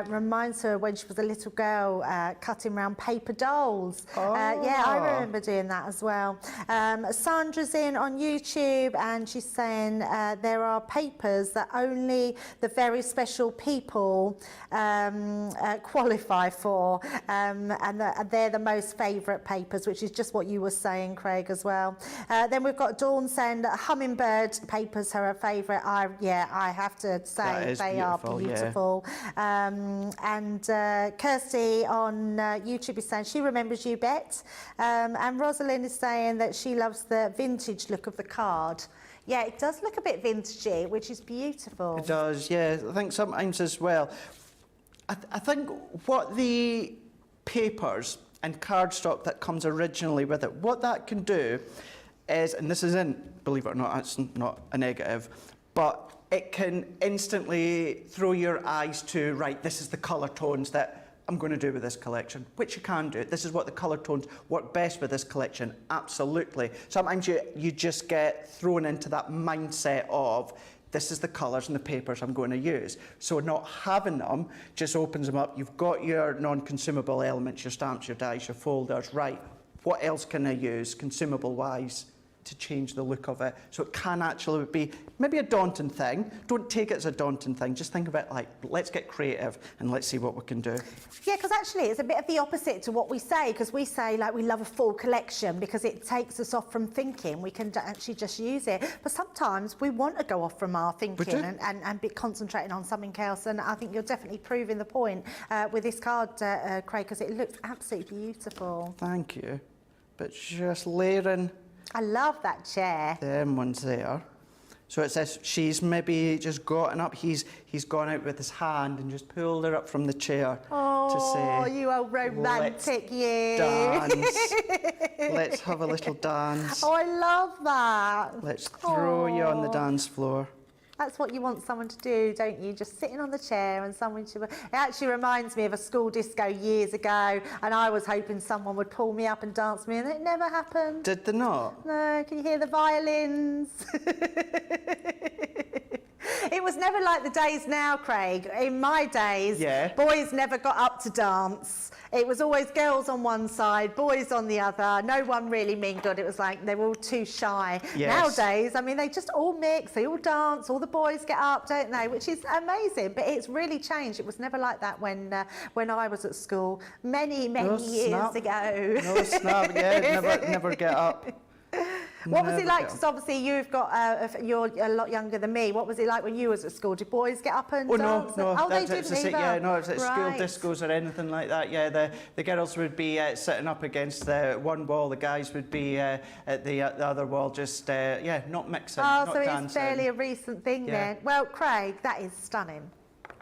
reminds her when she was a little girl cutting around paper dolls. Yeah, I remember doing that as well. Sandra's in on YouTube and she's saying there are papers that only the very special people qualify for, and they're the most favourite papers, which is just what you were saying, Craig, as well. Then we've got Dawn saying that hummingbird papers are her favourite. I have to say they are beautiful. Yeah. And Kirsty on YouTube is saying she remembers you, Bet. And Rosalind is saying that she loves the vintage look of the card. Yeah, it does look a bit vintagey, which is beautiful. It does, yeah. I think sometimes as well. I think what the papers and cardstock that comes originally with it, what that can do is, and this isn't, believe it or not, it's not a negative, but it can instantly throw your eyes to, right, this is the colour tones that I'm going to do with this collection, which you can do. This is what the colour tones work best with this collection, absolutely. Sometimes you just get thrown into that mindset of, this is the colours and the papers I'm going to use. So not having them just opens them up. You've got your non-consumable elements, your stamps, your dies, your folders, right, what else can I use consumable-wise to change the look of it? So it can actually be maybe a daunting thing. Don't take it as a daunting thing. Just think about like, let's get creative and let's see what we can do. Yeah, because actually it's a bit of the opposite to what we say, because we say like we love a full collection because it takes us off from thinking. We can actually just use it. But sometimes we want to go off from our thinking and be concentrating on something else. And I think you're definitely proving the point with this card, Craig, because it looks absolutely beautiful. Thank you. But just layering. I love that chair. Them ones there. So it says she's maybe just gotten up. He's gone out with his hand and just pulled her up from the chair to say, "Oh, you are romantic, you." Dance. Let's have a little dance. Oh, I love that. Let's throw you on the dance floor. That's what you want someone to do, don't you? Just sitting on the chair and someone to... It actually reminds me of a school disco years ago, and I was hoping someone would pull me up and dance me, and it never happened. Did they not? No, can you hear the violins? It was never like the days now, Craig. In my days, boys never got up to dance. It was always girls on one side, boys on the other. No one really mingled. It was like they were all too shy. Yes. Nowadays, I mean, they just all mix, they all dance, all the boys get up, don't they? Which is amazing, but it's really changed. It was never like that when I was at school many years ago. No snap, never get up. What was it like? Because obviously you've got you're a lot younger than me. What was it like when you was at school? Did boys get up and dance? No, they didn't either. Yeah, no, it's school discos or anything like that. Yeah, the girls would be sitting up against one wall. The guys would be at the other wall, just not mixing, not so dancing. It's fairly a recent thing then. Well, Craig, that is stunning.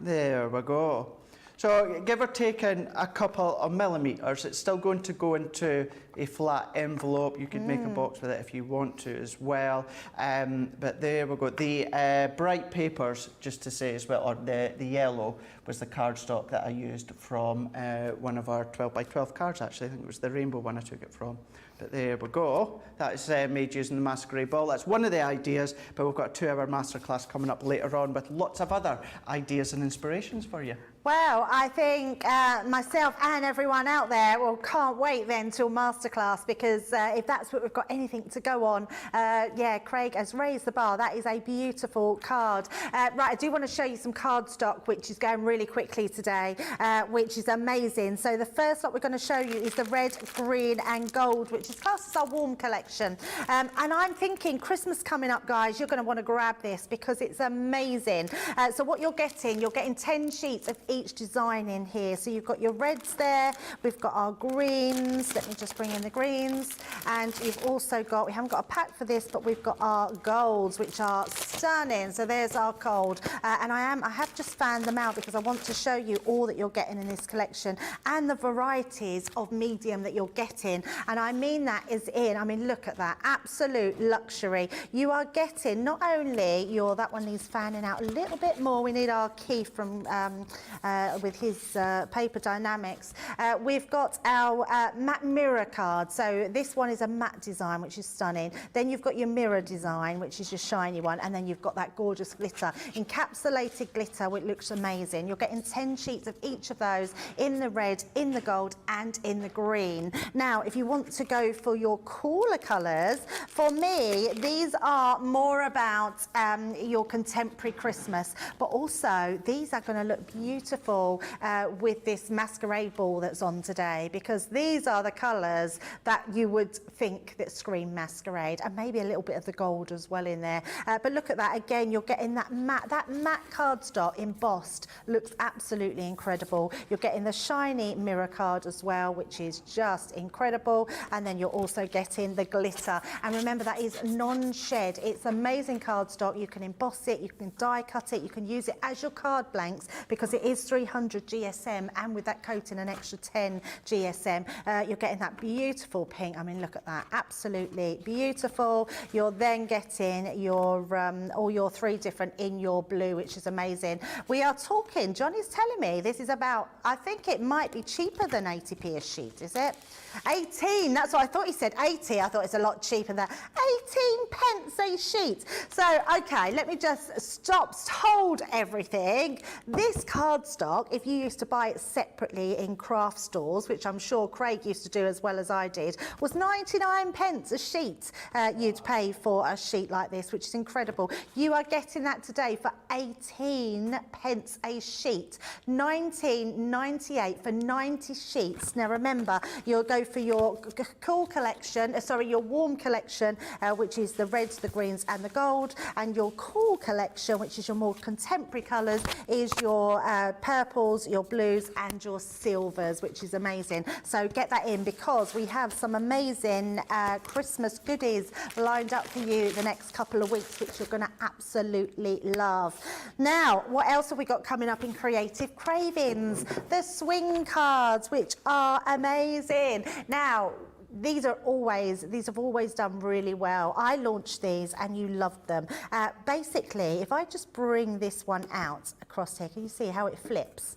There we go. So give or take a couple of millimetres, it's still going to go into a flat envelope. You could make a box with it if you want to as well. But there we go. The bright papers, just to say as well, or the yellow, was the cardstock that I used from one of our 12 by 12 cards, actually. I think it was the rainbow one I took it from. But there we go. That is made using the Masquerade ball. That's one of the ideas, but we've got a 2-hour masterclass coming up later on with lots of other ideas and inspirations for you. Well, I think myself and everyone out there can't wait then till masterclass, because if that's what we've got anything to go on, Craig has raised the bar. That is a beautiful card. Right, I do want to show you some cardstock, which is going really quickly today, which is amazing. So the first lot we're going to show you is the red, green and gold, which is classed as our warm collection. And I'm thinking Christmas coming up, guys, you're going to want to grab this because it's amazing. So what you're getting 10 sheets of each design in here. So you've got your reds there, we've got our greens, let me just bring in the greens, and you've also got, we haven't got a pack for this, but we've got our golds, which are stunning. So there's our gold, and I have just fanned them out because I want to show you all that you're getting in this collection and the varieties of medium that you're getting. And I mean that is in, I mean, look at that, absolute luxury. You are getting not only your, that one needs fanning out a little bit more. We need our Keith from with his paper dynamics. We've got our matte mirror card. So this one is a matte design, which is stunning. Then you've got your mirror design, which is your shiny one, and then you've got that gorgeous glitter, encapsulated glitter, which looks amazing. You're getting 10 sheets of each of those in the red, in the gold, and in the green. Now, if you want to go for your cooler colours, for me, these are more about your contemporary Christmas, but also these are going to look beautiful with this masquerade ball that's on today, because these are the colours that you would think that scream masquerade, and maybe a little bit of the gold as well in there. But look at that again, you're getting that matte cardstock embossed, looks absolutely incredible. You're getting the shiny mirror card as well, which is just incredible, and then you're also getting the glitter. And remember, that is non-shed. It's amazing cardstock. You can emboss it, you can die cut it, you can use it as your card blanks because it is 300 GSM, and with that coating an extra 10 GSM, you're getting that beautiful pink. I mean, look at that, absolutely beautiful. You're then getting your all your 3 different in your blue, which is amazing. We are talking, Johnny's telling me this is about, I think it might be cheaper than 80p a sheet, is it? 18, that's what I thought he said, 80. I thought it's a lot cheaper than 18 pence a sheet. So, okay, let me just hold everything. This cardstock, if you used to buy it separately in craft stores, which I'm sure Craig used to do as well as I did, was 99 pence a sheet. You'd pay for a sheet like this, which is incredible. You are getting that today for 18 pence a sheet. 19.98 for 90 sheets. Now remember, you'll go for your cool collection, your warm collection, which is the reds, the greens and the gold, and your cool collection, which is your more contemporary colours, is your purples, your blues and your silvers, which is amazing. So get that in, because we have some amazing Christmas goodies lined up for you the next couple of weeks, which you're going to absolutely love. Now, what else have we got coming up in Creative Cravings? The swing cards, which are amazing. Now, these have always done really well. I launched these and you loved them. Basically, if I just bring this one out across here, can you see how it flips?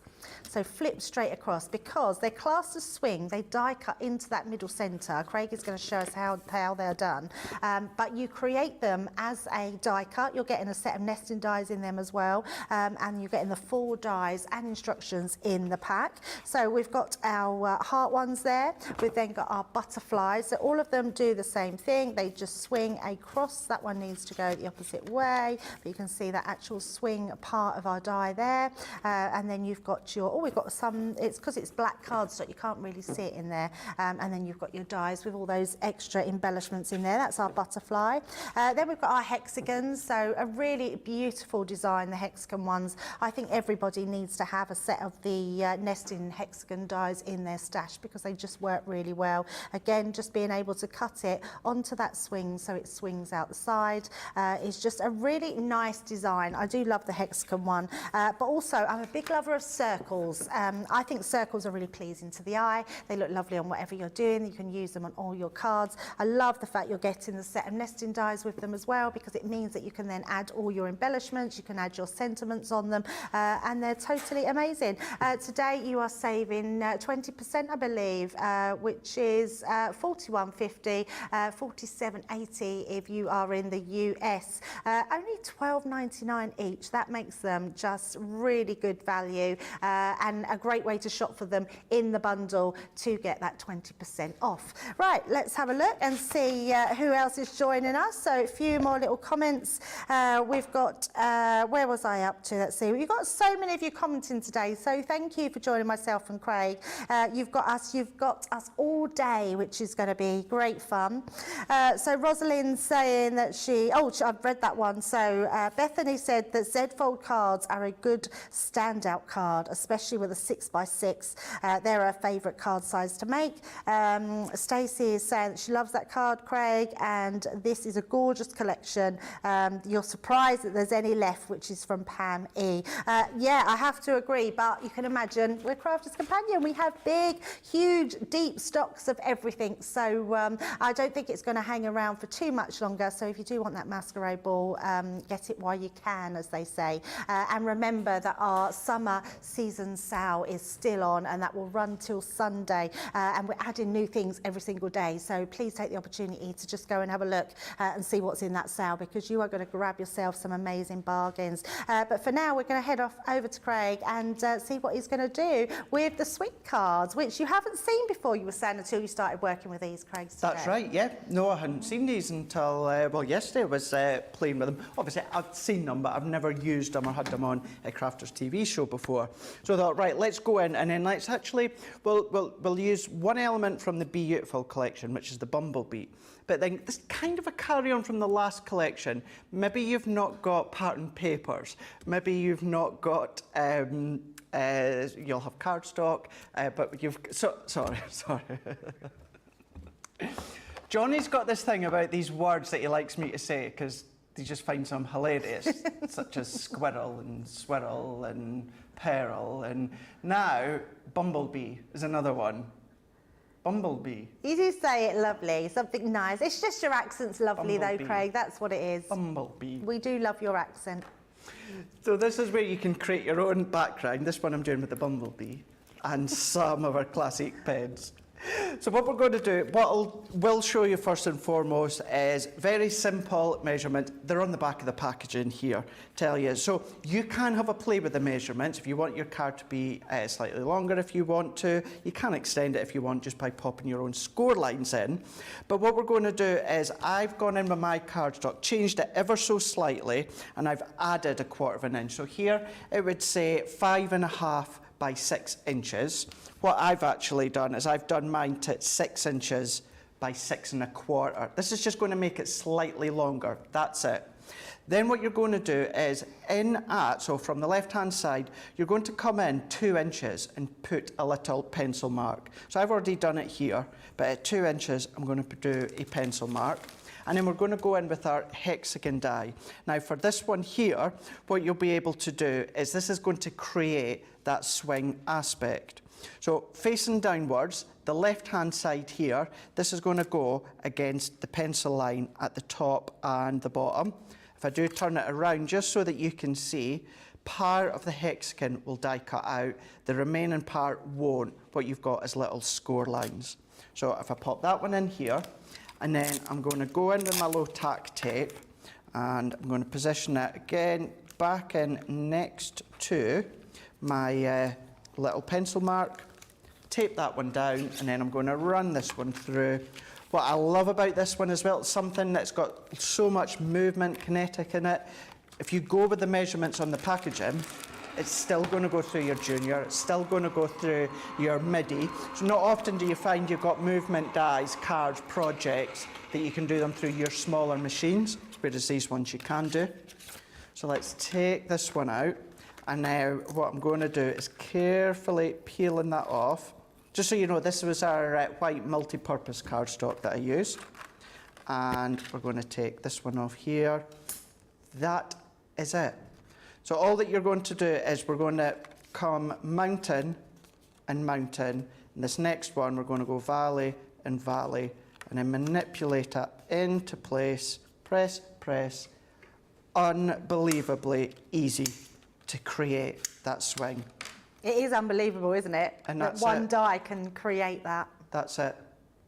So flip straight across, because they're classed as swing. They die cut into that middle centre. Craig is going to show us how they're done. But you create them as a die cut. You're getting a set of nesting dies in them as well. And you're getting the 4 dies and instructions in the pack. So we've got our heart ones there. We've then got our butterflies. So all of them do the same thing. They just swing across. That one needs to go the opposite way. But you can see that actual swing part of our die there. And then you've got your, we've got some, it's because it's black cardstock, you can't really see it in there. And then you've got your dies with all those extra embellishments in there. That's our butterfly. Then we've got our hexagons. So a really beautiful design, the hexagon ones. I think everybody needs to have a set of the nesting hexagon dies in their stash, because they just work really well. Again, just being able to cut it onto that swing so it swings out the side is just a really nice design. I do love the hexagon one, but also I'm a big lover of circles. I think circles are really pleasing to the eye. They look lovely on whatever you're doing. You can use them on all your cards. I love the fact you're getting the set of nesting dies with them as well, because it means that you can then add all your embellishments, you can add your sentiments on them, and they're totally amazing. Today you are saving 20%, I believe, which is $41.50, $47.80 if you are in the US. Only $12.99 each. That makes them just really good value, and a great way to shop for them in the bundle to get that 20% off. Right, let's have a look and see who else is joining us. So a few more little comments. We've got, where was I up to? Let's see. We've got so many of you commenting today, so thank you for joining myself and Craig. You've got us all day, which is going to be great fun. So Rosalind's saying that I've read that one. So Bethany said that Z-fold cards are a good standout card, especially with a 6x6. They're her favourite card size to make. Stacey is saying that she loves that card, Craig, and this is a gorgeous collection. You're surprised that there's any left, which is from Pam E. Yeah, I have to agree, but you can imagine we're Crafters Companion. We have big, huge, deep stocks of everything, so I don't think it's going to hang around for too much longer. So if you do want that Masquerade ball, get it while you can, as they say. And remember that our summer season sale is still on, and that will run till Sunday. And we're adding new things every single day. So please take the opportunity to just go and have a look and see what's in that sale, because you are going to grab yourself some amazing bargains. But for now, we're going to head off over to Craig and see what he's going to do with the sweet cards, which you haven't seen before, you were saying, until you started working with these, Craig. That's right, yeah. No, I hadn't seen these until, well, yesterday I was playing with them. Obviously, I've seen them, but I've never used them or had them on a Crafters TV show before. So I thought, right, let's go in and then let's actually, we'll use one element from the Beautiful collection, which is the Bumblebee. But then this kind of a carry-on from the last collection. Maybe you've not got pattern papers. Maybe you've not got, you'll have cardstock, but you've, sorry. Johnny's got this thing about these words that he likes me to say, because he just finds them hilarious, such as squirrel and swirl and peril. And now, Bumblebee is another one. Bumblebee. You do say it lovely, something nice. It's just your accent's lovely Bumblebee. though, Craig, that's what it is. Bumblebee. We do love your accent. So this is where you can create your own background. This one I'm doing with the Bumblebee and some of our classic pens. So what we're going to do, we'll show you first and foremost is very simple measurement. They're on the back of the packaging here, tell you. So you can have a play with the measurements. If you want your card to be slightly longer, if you want to, you can extend it if you want, just by popping your own score lines in. But what we're going to do is I've gone in with my cardstock, changed it ever so slightly, and I've added 1/4 inch. So here it would say 5.5 by 6 inches. What I've actually done is I've done mine to 6 inches by 6 1/4. This is just going to make it slightly longer. That's it. Then what you're going to do is so from the left-hand side, you're going to come in 2 inches and put a little pencil mark. So I've already done it here, but at 2 inches, I'm going to do a pencil mark. And then we're going to go in with our hexagon die. Now for this one here, what you'll be able to do is this is going to create that swing aspect. So facing downwards, the left-hand side here, this is going to go against the pencil line at the top and the bottom. If I do turn it around just so that you can see, part of the hexagon will die cut out, the remaining part won't. What you've got is little score lines. So if I pop that one in here, and then I'm going to go in with my low tack tape, and I'm going to position it again back in next to my little pencil mark, tape that one down, and then I'm going to run this one through. What I love about this one as well, it's something that's got so much movement, kinetic in it. If you go with the measurements on the packaging, it's still going to go through your junior, it's still going to go through your midi. So not often do you find you've got movement dies, cards, projects, that you can do them through your smaller machines, whereas these ones you can do. So let's take this one out. And now what I'm going to do is carefully peeling that off. Just so you know, this was our white multi-purpose cardstock that I used. And we're going to take this one off here. That is it. So all that you're going to do is we're going to come mountain and mountain. And this next one, we're going to go valley and valley, and then manipulate it into place. Press, press. Unbelievably easy to create that swing. It is unbelievable, isn't it? And that that's one it. die can create that. That's it.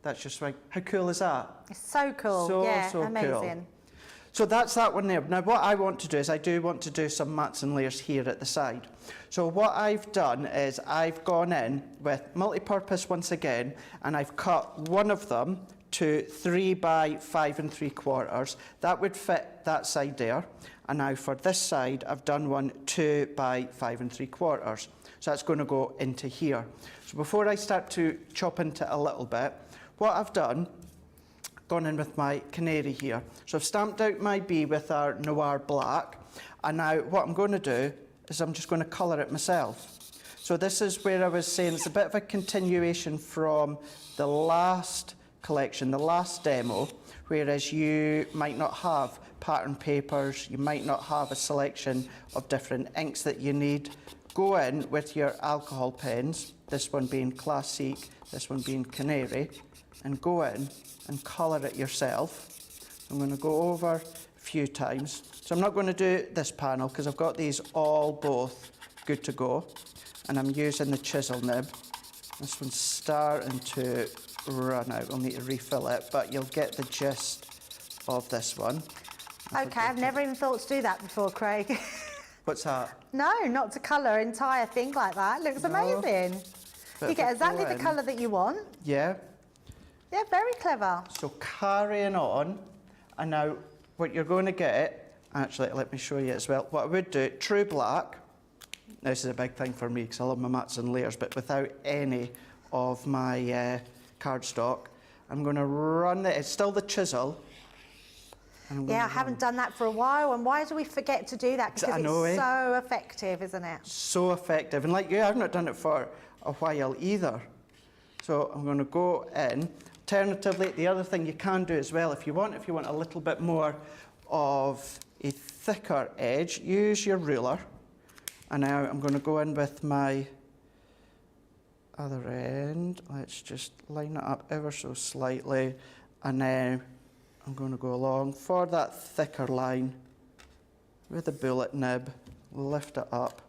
That's your swing. How cool is that? It's so cool. So, yeah, so amazing. cool. So that's that one there. Now what I want to do is I do want to do some mats and layers here at the side. So what I've done is I've gone in with multi-purpose once again, and I've cut one of them to 3 by 5 3/4. That would fit that side there. And now for this side, I've done one 2 by 5 3/4. So that's going to go into here. So before I start to chop into it a little bit, what I've done, gone in with my canary here. So I've stamped out my bee with our noir black. And now what I'm going to do is I'm just going to colour it myself. So this is where I was saying it's a bit of a continuation from the last collection, the last demo, whereas you might not have pattern papers, you might not have a selection of different inks that you need. Go in with your alcohol pens, this one being Classique, this one being Canary, and go in and colour it yourself. I'm going to go over a few times. So I'm not going to do this panel because I've got these all both good to go. And I'm using the chisel nib. This one's starting to run out. We'll need to refill it, but you'll get the gist of this one. Okay, I've never even thought to do that before, Craig. What's that? No, not to colour an entire thing like that. It looks amazing. You get exactly the colour that you want. Yeah. Yeah, very clever. So carrying on, and now what you're going to get, actually let me show you as well, what I would do, true black, this is a big thing for me because I love my mats and layers, but without any of my cardstock, I'm going to run it, it's still the chisel. Yeah, I haven't done that for a while, and why do we forget to do that? Because it's so effective, isn't it? So effective, and like you, I've not done it for a while either. So I'm going to go in. Alternatively, the other thing you can do as well, if you want a little bit more of a thicker edge, use your ruler. And now I'm going to go in with my other end. Let's just line it up ever so slightly. And now I'm going to go along for that thicker line with a bullet nib, lift it up.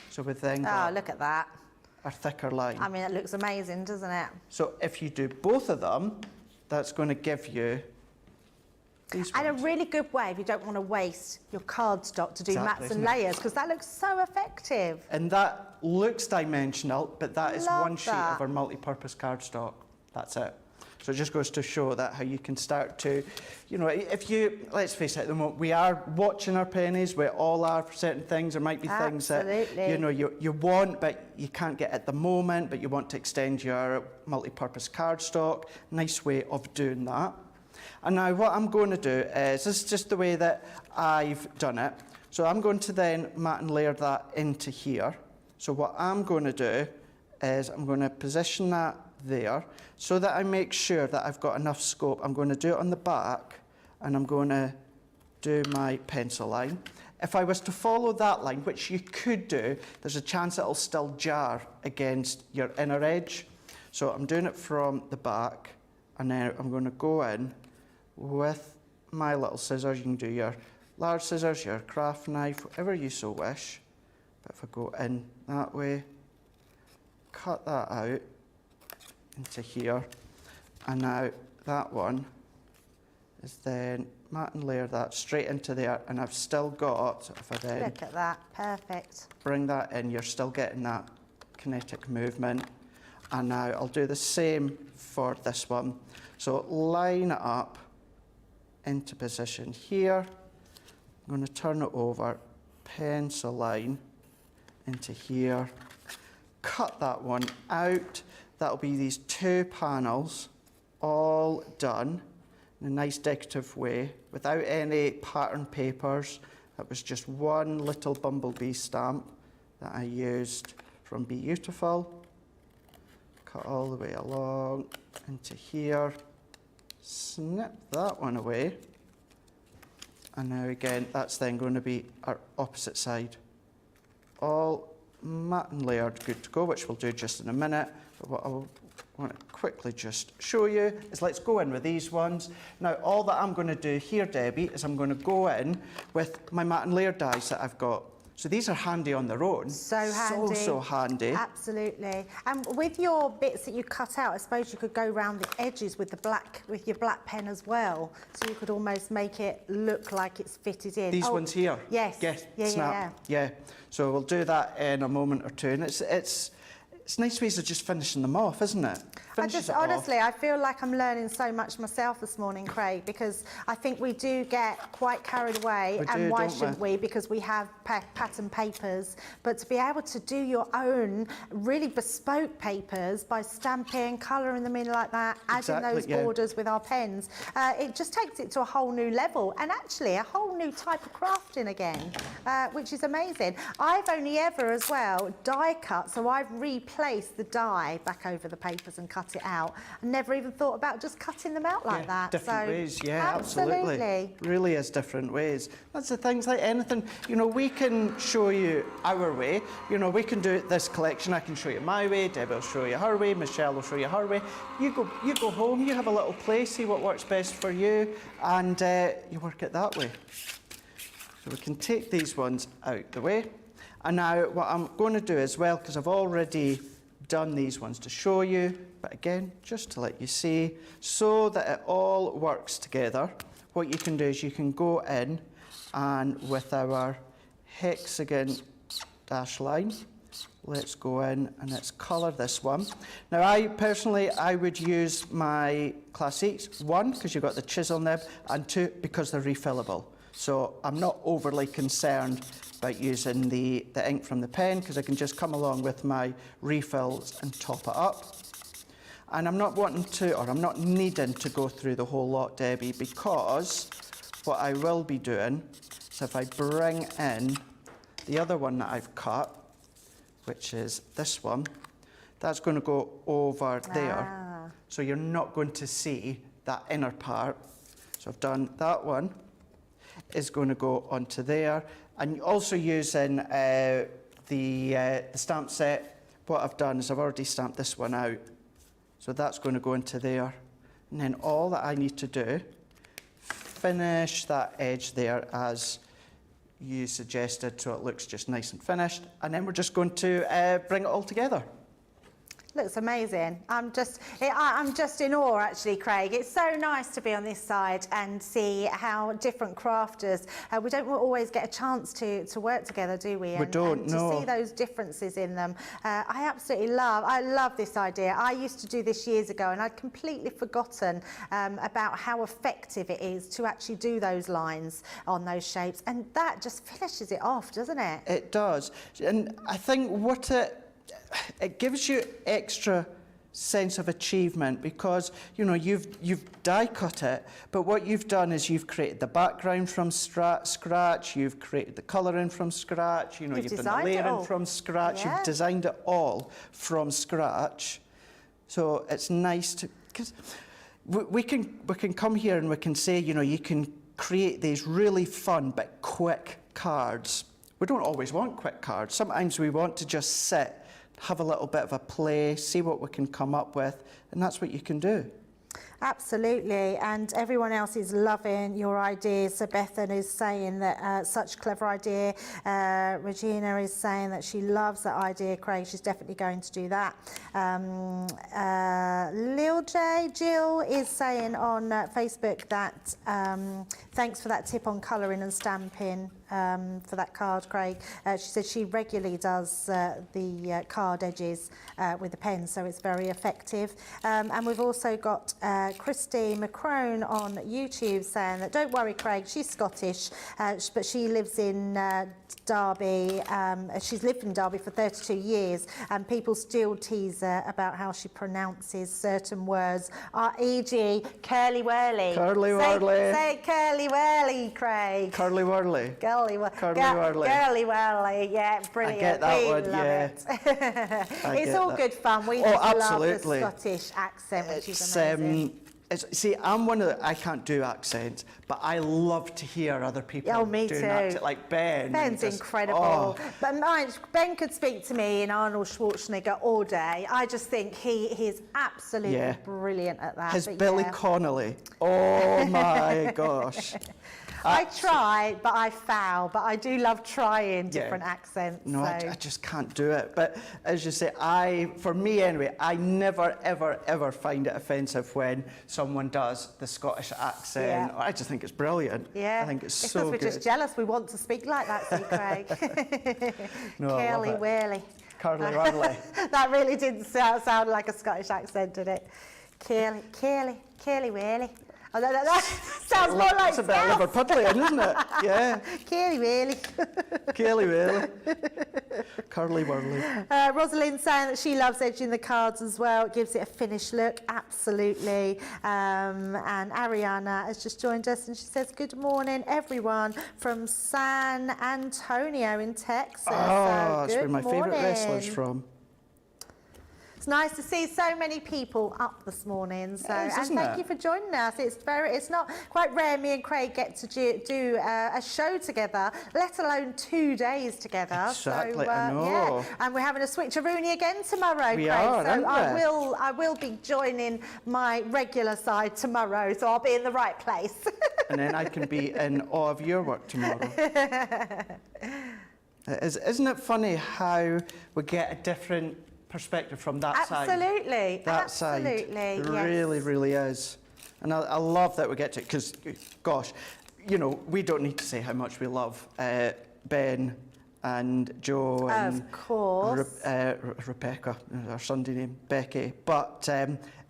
So we then got look at that. A thicker line. I mean, it looks amazing, doesn't it? So if you do both of them, that's going to give you these ones. And a really good way if you don't want to waste your cardstock to do mats and layers, because that looks so effective. And that looks dimensional, but that is one sheet that. of our multi-purpose cardstock. That's it. So it just goes to show that how you can start to, you know, if you, let's face it, at the moment, we are watching our pennies, we all are for certain things. There might be things that, you know, you want, but you can't get at the moment, but you want to extend your multi-purpose cardstock. Nice way of doing that. And now what I'm going to do is, this is just the way that I've done it. So I'm going to then mat and layer that into here. So what I'm going to do is I'm going to position that there so that I make sure that I've got enough scope. I'm going to do it on the back and I'm going to do my pencil line. If I was to follow that line, which you could do, there's a chance it'll still jar against your inner edge. So I'm doing it from the back and now I'm going to go in with my little scissors. You can do your large scissors, your craft knife, whatever you so wish. But if I go in that way, cut that out into here, and now that one is then mat and layer that straight into there, and I've still got, if I then look at that, perfect. Bring that in, you're still getting that kinetic movement. And now I'll do the same for this one. So line it up into position here. I'm going to turn it over, pencil line into here, cut that one out. That'll be these two panels all done in a nice decorative way without any pattern papers. That was just one little bumblebee stamp that I used from Beautiful. Cut all the way along into here, snip that one away. And now again, that's then going to be our opposite side. All mat and layered, good to go, which we'll do just in a minute. But what I want to quickly just show you is let's go in with these ones. Now, all that I'm going to do here, Debbie, is I'm going to go in with my mat and layer dies that I've got. So these are handy on their own. So handy. So handy. Absolutely. And with your bits that you cut out, I suppose you could go around the edges with your black pen as well. So you could almost make it look like it's fitted in. These ones here. Yes. Yeah. So we'll do that in a moment or two. And it's nice ways of just finishing them off, isn't it? Honestly, I feel like I'm learning so much myself this morning, Craig, because I think we do get quite carried away, and why shouldn't we? Because we have pattern papers, but to be able to do your own really bespoke papers by stamping, colouring them in like that, adding those borders with our pens, it just takes it to a whole new level, and actually a whole new type of crafting again, which is amazing. I've only ever as well die cut, so I've replaced the die back over the papers and cut it out. I never even thought about just cutting them out like that. Different ways, absolutely. Really is different ways. That's the things, like anything, you know, we can show you our way. You know, we can do this collection. I can show you my way, Debbie will show you her way, Michelle will show you her way. You go home, you have a little play, see what works best for you, and you work it that way. So we can take these ones out the way. And now what I'm going to do as well, because I've already done these ones to show you, but again, just to let you see, so that it all works together, what you can do is you can go in and with our hexagon dash line, let's go in and let's colour this one. Now I would use my Classiques, 1, because you've got the chisel nib, and 2, because they're refillable. So I'm not overly concerned about using the ink from the pen, because I can just come along with my refills and top it up. And I'm not wanting to, or I'm not needing to go through the whole lot, Debbie, because what I will be doing is if I bring in the other one that I've cut, which is this one, that's going to go over there. So you're not going to see that inner part. So I've done that one. Is going to go onto there, and also using the stamp set, what I've done is I've already stamped this one out, so that's going to go into there, and then all that I need to do, finish that edge there as you suggested, so it looks just nice and finished, and then we're just going to bring it all together. Looks amazing. I'm just in awe, actually, Craig. It's so nice to be on this side and see how different crafters, we don't always get a chance to work together, do we? We don't, no. To see those differences in them. I absolutely love this idea. I used to do this years ago, and I'd completely forgotten about how effective it is to actually do those lines on those shapes, and that just finishes it off, doesn't it? It does. And I think what it gives you extra sense of achievement, because you know you've die cut it, but what you've done is you've created the background from scratch, you've created the colouring from scratch, you know, you've done the layering from scratch, you've designed it all from scratch. So it's nice to, because we can come here and we can say, you know, you can create these really fun but quick cards. We don't always want quick cards. Sometimes we want to just sit, have a little bit of a play, see what we can come up with, and that's what you can do. Absolutely, and everyone else is loving your ideas. So Bethan is saying that such clever idea. Regina is saying that she loves that idea, Craig. She's definitely going to do that. Jill is saying on Facebook that thanks for that tip on colouring and stamping for that card, Craig. She said she regularly does the card edges with the pen, so it's very effective. And we've also got Christy McCrone on YouTube saying that, don't worry, Craig, she's Scottish, but she lives in Derby. She's lived in Derby for 32 years, and people still tease her about how she pronounces certain words. E.g., curly-whirly. Curly-whirly. Say curly-whirly, Craig. Curly-whirly. Curly-whirly, yeah, brilliant. I get that one, yeah. It's all good fun. We just love the Scottish accent, which is amazing. See, I'm one of the, I can't do accents, but I love to hear other people me doing too. Accent, like Ben. Ben's incredible. But Ben could speak to me in Arnold Schwarzenegger all day. I just think he is absolutely brilliant at that. His Billy Connolly. Oh my gosh. I try, but I foul. But I do love trying different accents. No, so. I just can't do it. But as you say, for me anyway, I never, ever, ever find it offensive when someone does the Scottish accent. I just think it's brilliant. Yeah. I think it's so good. We're just jealous. We want to speak like that, see, Craig. No, Curly-whirly. Curly Wurly. That really didn't sound like a Scottish accent, did it? Curly Wurly. Oh, that sounds more like It's a bit Liverpudlian, isn't it? Yeah. Curly Wurly. Curly Wurly. Curly Wurly. Rosalind's saying that she loves edging the cards as well. It gives it a finished look, absolutely. And Ariana has just joined us and she says, good morning, everyone, from San Antonio in Texas. Oh, that's good where my favourite morning. wrestler's from. It's nice to see so many people up this morning. So, It is, and isn't thank it? you for joining us. It's not quite rare me and Craig get to do a show together, let alone 2 days together. Exactly, so, I know. Yeah. And we're having a switcheroony again tomorrow, We Craig. are, so aren't we? I will be joining my regular side tomorrow, so I'll be in the right place. And then I can be in all of your work tomorrow. Isn't it funny how we get a different perspective from that side? Absolutely. That Absolutely. side. It yes. really, really is. And I love that we get to, because, gosh, you know, we don't need to say how much we love Ben and Joe and Of course. Rebecca, our Sunday name, Becky. But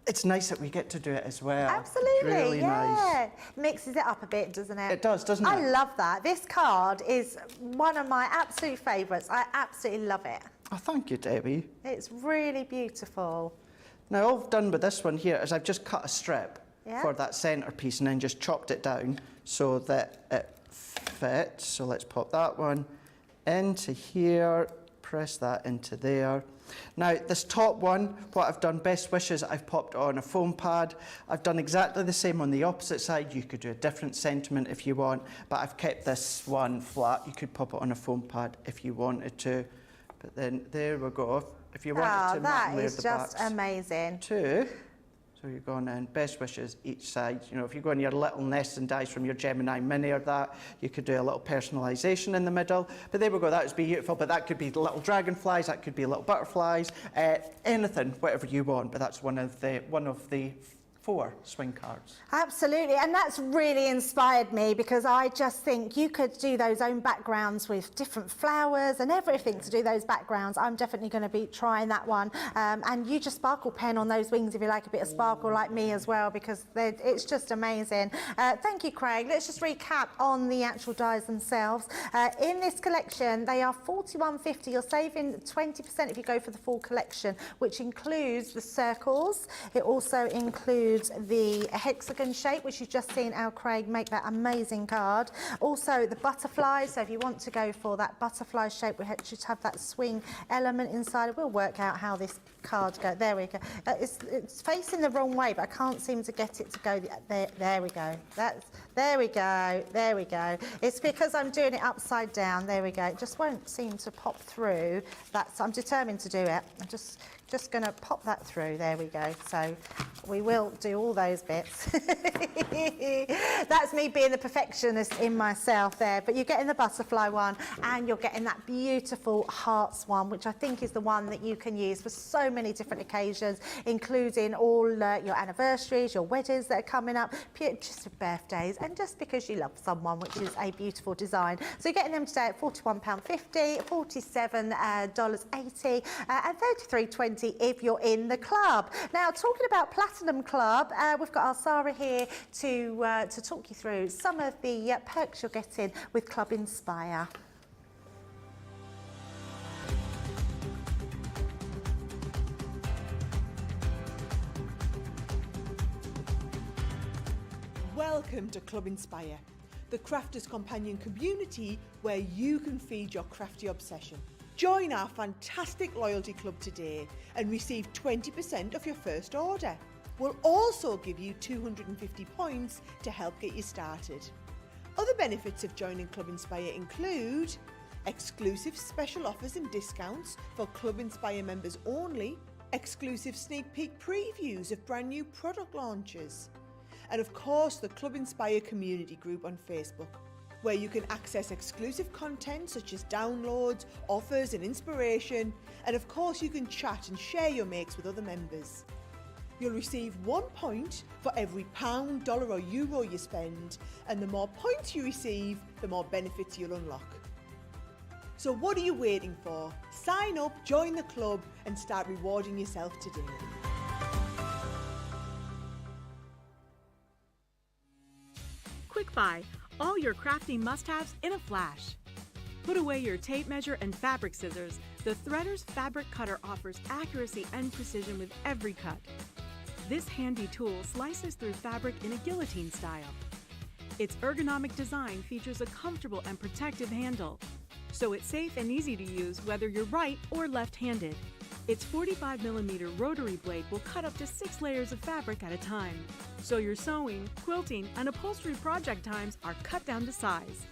it's nice that we get to do it as well. Absolutely, It's really yeah. nice. Mixes it up a bit, doesn't it? It does, doesn't it? I love that. This card is one of my absolute favourites. I absolutely love it. Oh, thank you, Debbie. It's really beautiful. Now, all I've done with this one here is I've just cut a strip Yeah. for that centrepiece and then just chopped it down so that it fits. So let's pop that one into here, press that into there. Now, this top one, what I've done, best wishes, I've popped on a foam pad. I've done exactly the same on the opposite side. You could do a different sentiment if you want, but I've kept this one flat. You could pop it on a foam pad if you wanted to. But then there we go. If you wanted to that layer is the just backs amazing. too. So you're going in, best wishes each side. You know, if you go in your little nest and dies from your Gemini Mini or that, you could do a little personalisation in the middle. But there we go, that would be beautiful. But that could be little dragonflies, that could be little butterflies, anything, whatever you want. But that's one of the 4 swing cards. Absolutely, and that's really inspired me because I just think you could do those own backgrounds with different flowers and everything to do those backgrounds. I'm definitely going to be trying that one. And you just sparkle pen on those wings if you like a bit of sparkle like me as well, because it's just amazing. Thank you, Craig. Let's just recap on the actual dies themselves. In this collection, they are $41.50. You're saving 20% if you go for the full collection, which includes the circles. It also includes the hexagon shape, which you've just seen our Craig make that amazing card. Also the butterflies, so if you want to go for that butterfly shape, we should have that swing element inside. We'll work out how this card goes. There we go. It's facing the wrong way, but I can't seem to get it to go there. There we go. There we go. There we go. It's because I'm doing it upside down. There we go. It just won't seem to pop through. I'm determined to do it. I'm just going to pop that through. There we go. So we will do all those bits. That's me being the perfectionist in myself there. But you're getting the butterfly one and you're getting that beautiful hearts one, which I think is the one that you can use for so many different occasions, including all your anniversaries, your weddings that are coming up, just your birthdays, and just because you love someone, which is a beautiful design. So you're getting them today at £41.50, $47.80, and $33.20 if you're in the club. Now, talking about Platinum Club, we've got our Sarah here to talk you through some of the perks you're getting with Club Inspire. Welcome to Club Inspire, the crafters' companion community where you can feed your crafty obsession. Join our fantastic loyalty club today and receive 20% of your first order. We'll also give you 250 points to help get you started. Other benefits of joining Club Inspire include exclusive special offers and discounts for Club Inspire members only, exclusive sneak peek previews of brand new product launches, and of course the Club Inspire community group on Facebook, where you can access exclusive content such as downloads, offers and inspiration, and of course you can chat and share your makes with other members. You'll receive 1 point for every £1, dollar or euro you spend, and the more points you receive, the more benefits you'll unlock. So what are you waiting for? Sign up, join the club and start rewarding yourself today. Quick Buy, all your crafting must-haves in a flash. Put away your tape measure and fabric scissors. The Threader's fabric cutter offers accuracy and precision with every cut. This handy tool slices through fabric in a guillotine style. Its ergonomic design features a comfortable and protective handle, so it's safe and easy to use whether you're right or left-handed. Its 45mm rotary blade will cut up to 6 layers of fabric at a time, so your sewing, quilting, and upholstery project times are cut down to size.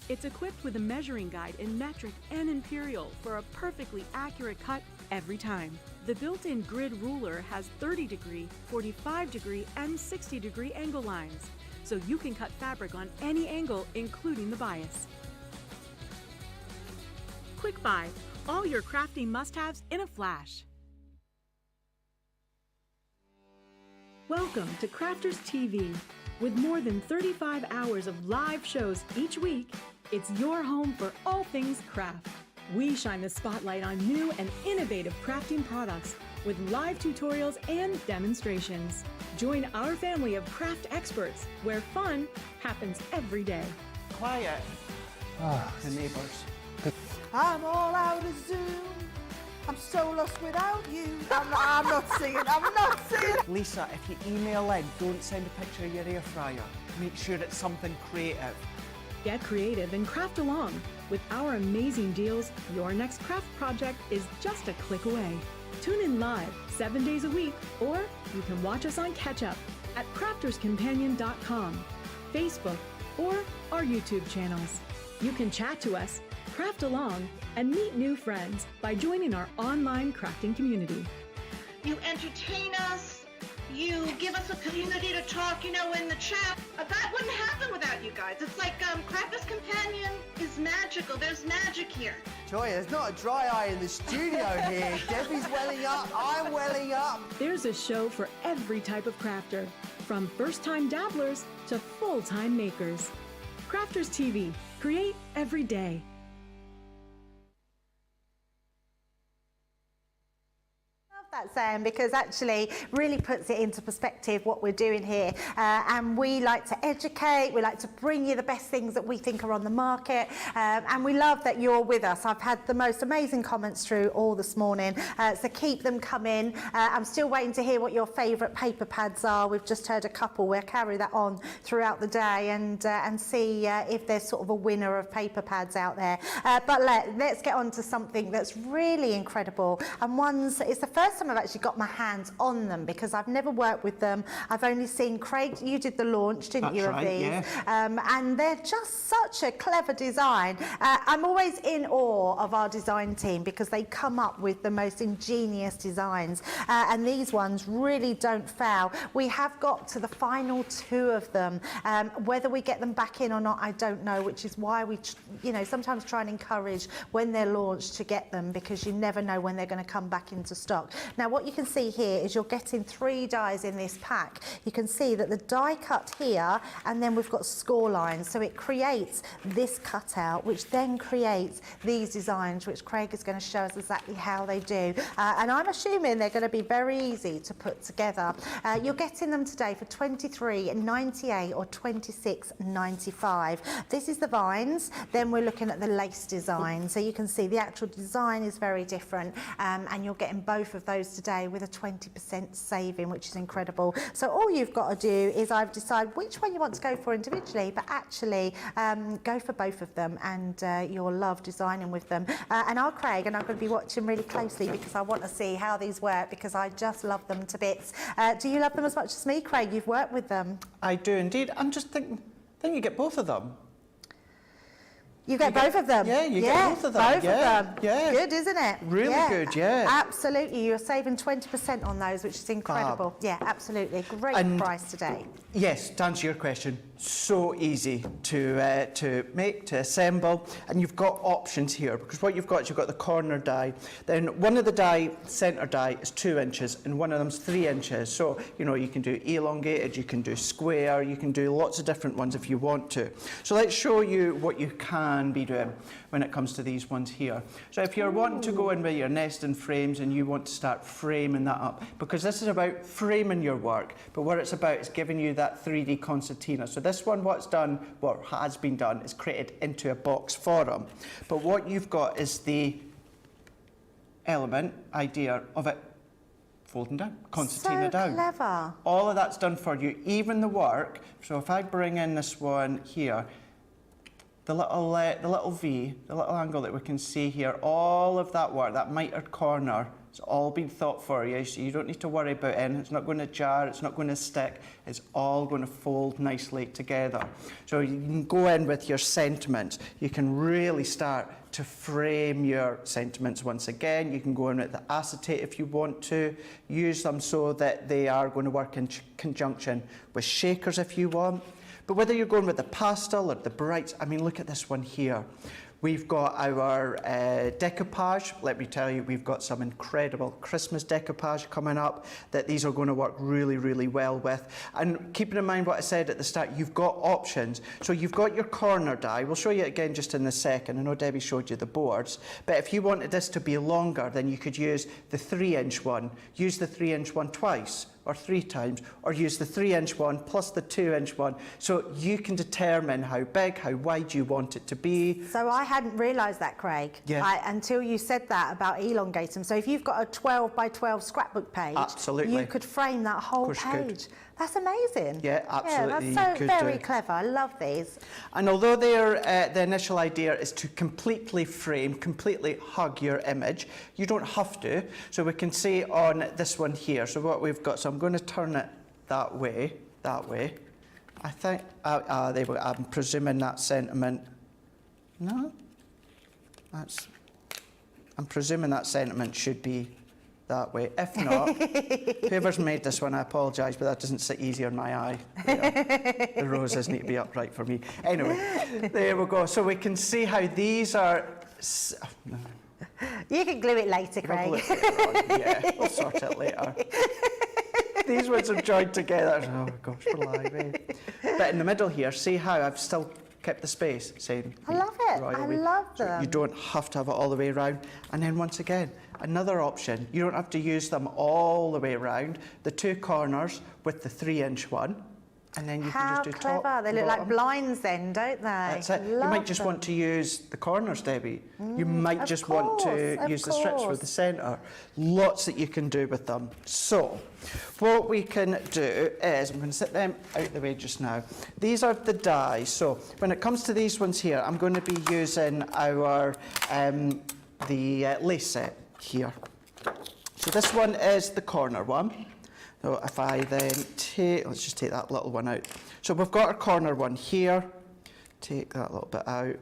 It's equipped with a measuring guide in metric and imperial for a perfectly accurate cut every time. The built-in grid ruler has 30-degree, 45-degree, and 60-degree angle lines, so you can cut fabric on any angle, including the bias. Quick Buy, all your crafting must-haves in a flash. Welcome to Crafters TV. With more than 35 hours of live shows each week, it's your home for all things craft. We shine the spotlight on new and innovative crafting products with live tutorials and demonstrations. Join our family of craft experts where fun happens every day. Quiet. The neighbours. I'm all out of Zoom. I'm so lost without you. I'm not singing. Lisa, if you email in, don't send a picture of your air fryer. Make sure it's something creative. Get creative and craft along. With our amazing deals, your next craft project is just a click away. Tune in live 7 days a week, or you can watch us on Catch Up at crafterscompanion.com, Facebook, or our YouTube channels. You can chat to us, craft along, and meet new friends by joining our online crafting community. You entertain us, you give us a community to talk, in the chat. That wouldn't happen without you guys. It's like Crafters Companion is magical. There's magic here. Joy, there's not a dry eye in the studio here. Debbie's welling up, I'm welling up. There's a show for every type of crafter, from first-time dabblers to full-time makers. Crafters TV, create every day. That, Sam, because actually really puts it into perspective what we're doing here, and we like to educate, we like to bring you the best things that we think are on the market, and we love that you're with us. I've had the most amazing comments through all this morning, so keep them coming. I'm still waiting to hear what your favourite paper pads are. We've just heard a couple. We'll carry that on throughout the day and see if there's sort of a winner of paper pads out there. But let's get on to something that's really incredible, and it's the first time I've actually got my hands on them because I've never worked with them. I've only seen Craig, you did the launch, didn't you, of these? Yeah. And they're just such a clever design. I'm always in awe of our design team because they come up with the most ingenious designs, and these ones really don't fail. We have got to the final 2 of them. Whether we get them back in or not, I don't know, which is why we sometimes try and encourage when they're launched to get them, because you never know when they're going to come back into stock. Now what you can see here is you're getting 3 dies in this pack. You can see that the die cut here, and then we've got score lines, so it creates this cutout, which then creates these designs, which Craig is going to show us exactly how they do, and I'm assuming they're going to be very easy to put together. You're getting them today for $23.98 or $26.95. This is the vines, then we're looking at the lace design, so you can see the actual design is very different, and you're getting both of those today with a 20% saving, which is incredible. So all you've got to do is either decide which one you want to go for individually, but actually go for both of them, and you'll love designing with them. And our Craig and I'm going to be watching really closely because I want to see how these work, because I just love them to bits. Do you love them as much as me, Craig? You've worked with them. I do indeed. I'm just thinking, you get both of them. You get both of them? Yeah, you get both of them. Both of them. Yeah. Good, isn't it? Really good, yeah. Absolutely. You're saving 20% on those, which is incredible. Yeah, absolutely. Great price today. Yes, to answer your question, So easy to make, to assemble, and you've got options here, because what you've got is you've got the corner die. Then one of the die, centre die, is 2 inches, and one of them's 3 inches. So, you know, you can do elongated, you can do square, you can do lots of different ones if you want to. So let's show you what you can be doing when it comes to these ones here. So if you're wanting to go in with your nesting frames and you want to start framing that up, because this is about framing your work, but what it's about is giving you that 3D concertina. So this one, what's done, what has been done, is created into a box for them. But what you've got is the element, idea of it folding down, concertina down. So clever. All of that's done for you, even the work. So if I bring in this one here, the little V, the little angle that we can see here, all of that work, that mitered corner, it's all been thought for you, so you don't need to worry about it. It's not going to jar, it's not going to stick, it's all going to fold nicely together. So you can go in with your sentiments. You can really start to frame your sentiments once again. You can go in with the acetate if you want to. Use them so that they are going to work in conjunction with shakers if you want. But whether you're going with the pastel or the brights, I mean, look at this one here. We've got our decoupage. Let me tell you, we've got some incredible Christmas decoupage coming up that these are going to work really, really well with. And keeping in mind what I said at the start, you've got options. So you've got your corner die. We'll show you it again just in a second. I know Debbie showed you the boards. But if you wanted this to be longer, then you could use the 3-inch one. Use the 3-inch one twice, or 3 times, or use the 3-inch one plus the 2-inch one. So you can determine how big, how wide you want it to be. So I hadn't realised that, Craig, until you said that about elongating. So if you've got a 12 by 12 scrapbook page, absolutely, you could frame that whole page. That's amazing. Yeah, absolutely. Yeah, that's so very clever. I love these. And although the initial idea is to completely frame, completely hug your image, you don't have to. So we can see on this one here, so what we've got, so I'm going to turn it that way. I think, there we go. I'm presuming that sentiment, no? I'm presuming that sentiment should be that way. If not, whoever's made this one, I apologise, but that doesn't sit easy on my eye. The roses need to be upright for me. Anyway, there we go. So we can see how these are... You can glue it later, Craig. We'll yeah, we'll sort it later. These ones are joined together. Oh my gosh, we're live, eh? But in the middle here, see how I've still kept the space, saying... I love it. I love them. So you don't have to have it all the way around. And then once again, another option. You don't have to use them all the way around. The 2 corners with the 3-inch one. And then you can just do top. How clever. They look like blinds then, don't they? That's it. You might just want to use the corners, Debbie. You might just want to use the strips for the centre. Lots that you can do with them. So, what we can do is, I'm going to set them out the way just now. These are the dies. So, when it comes to these ones here, I'm going to be using our the lace set here. So this one is the corner one. So if I then let's just take that little one out. So we've got our corner one here. Take that little bit out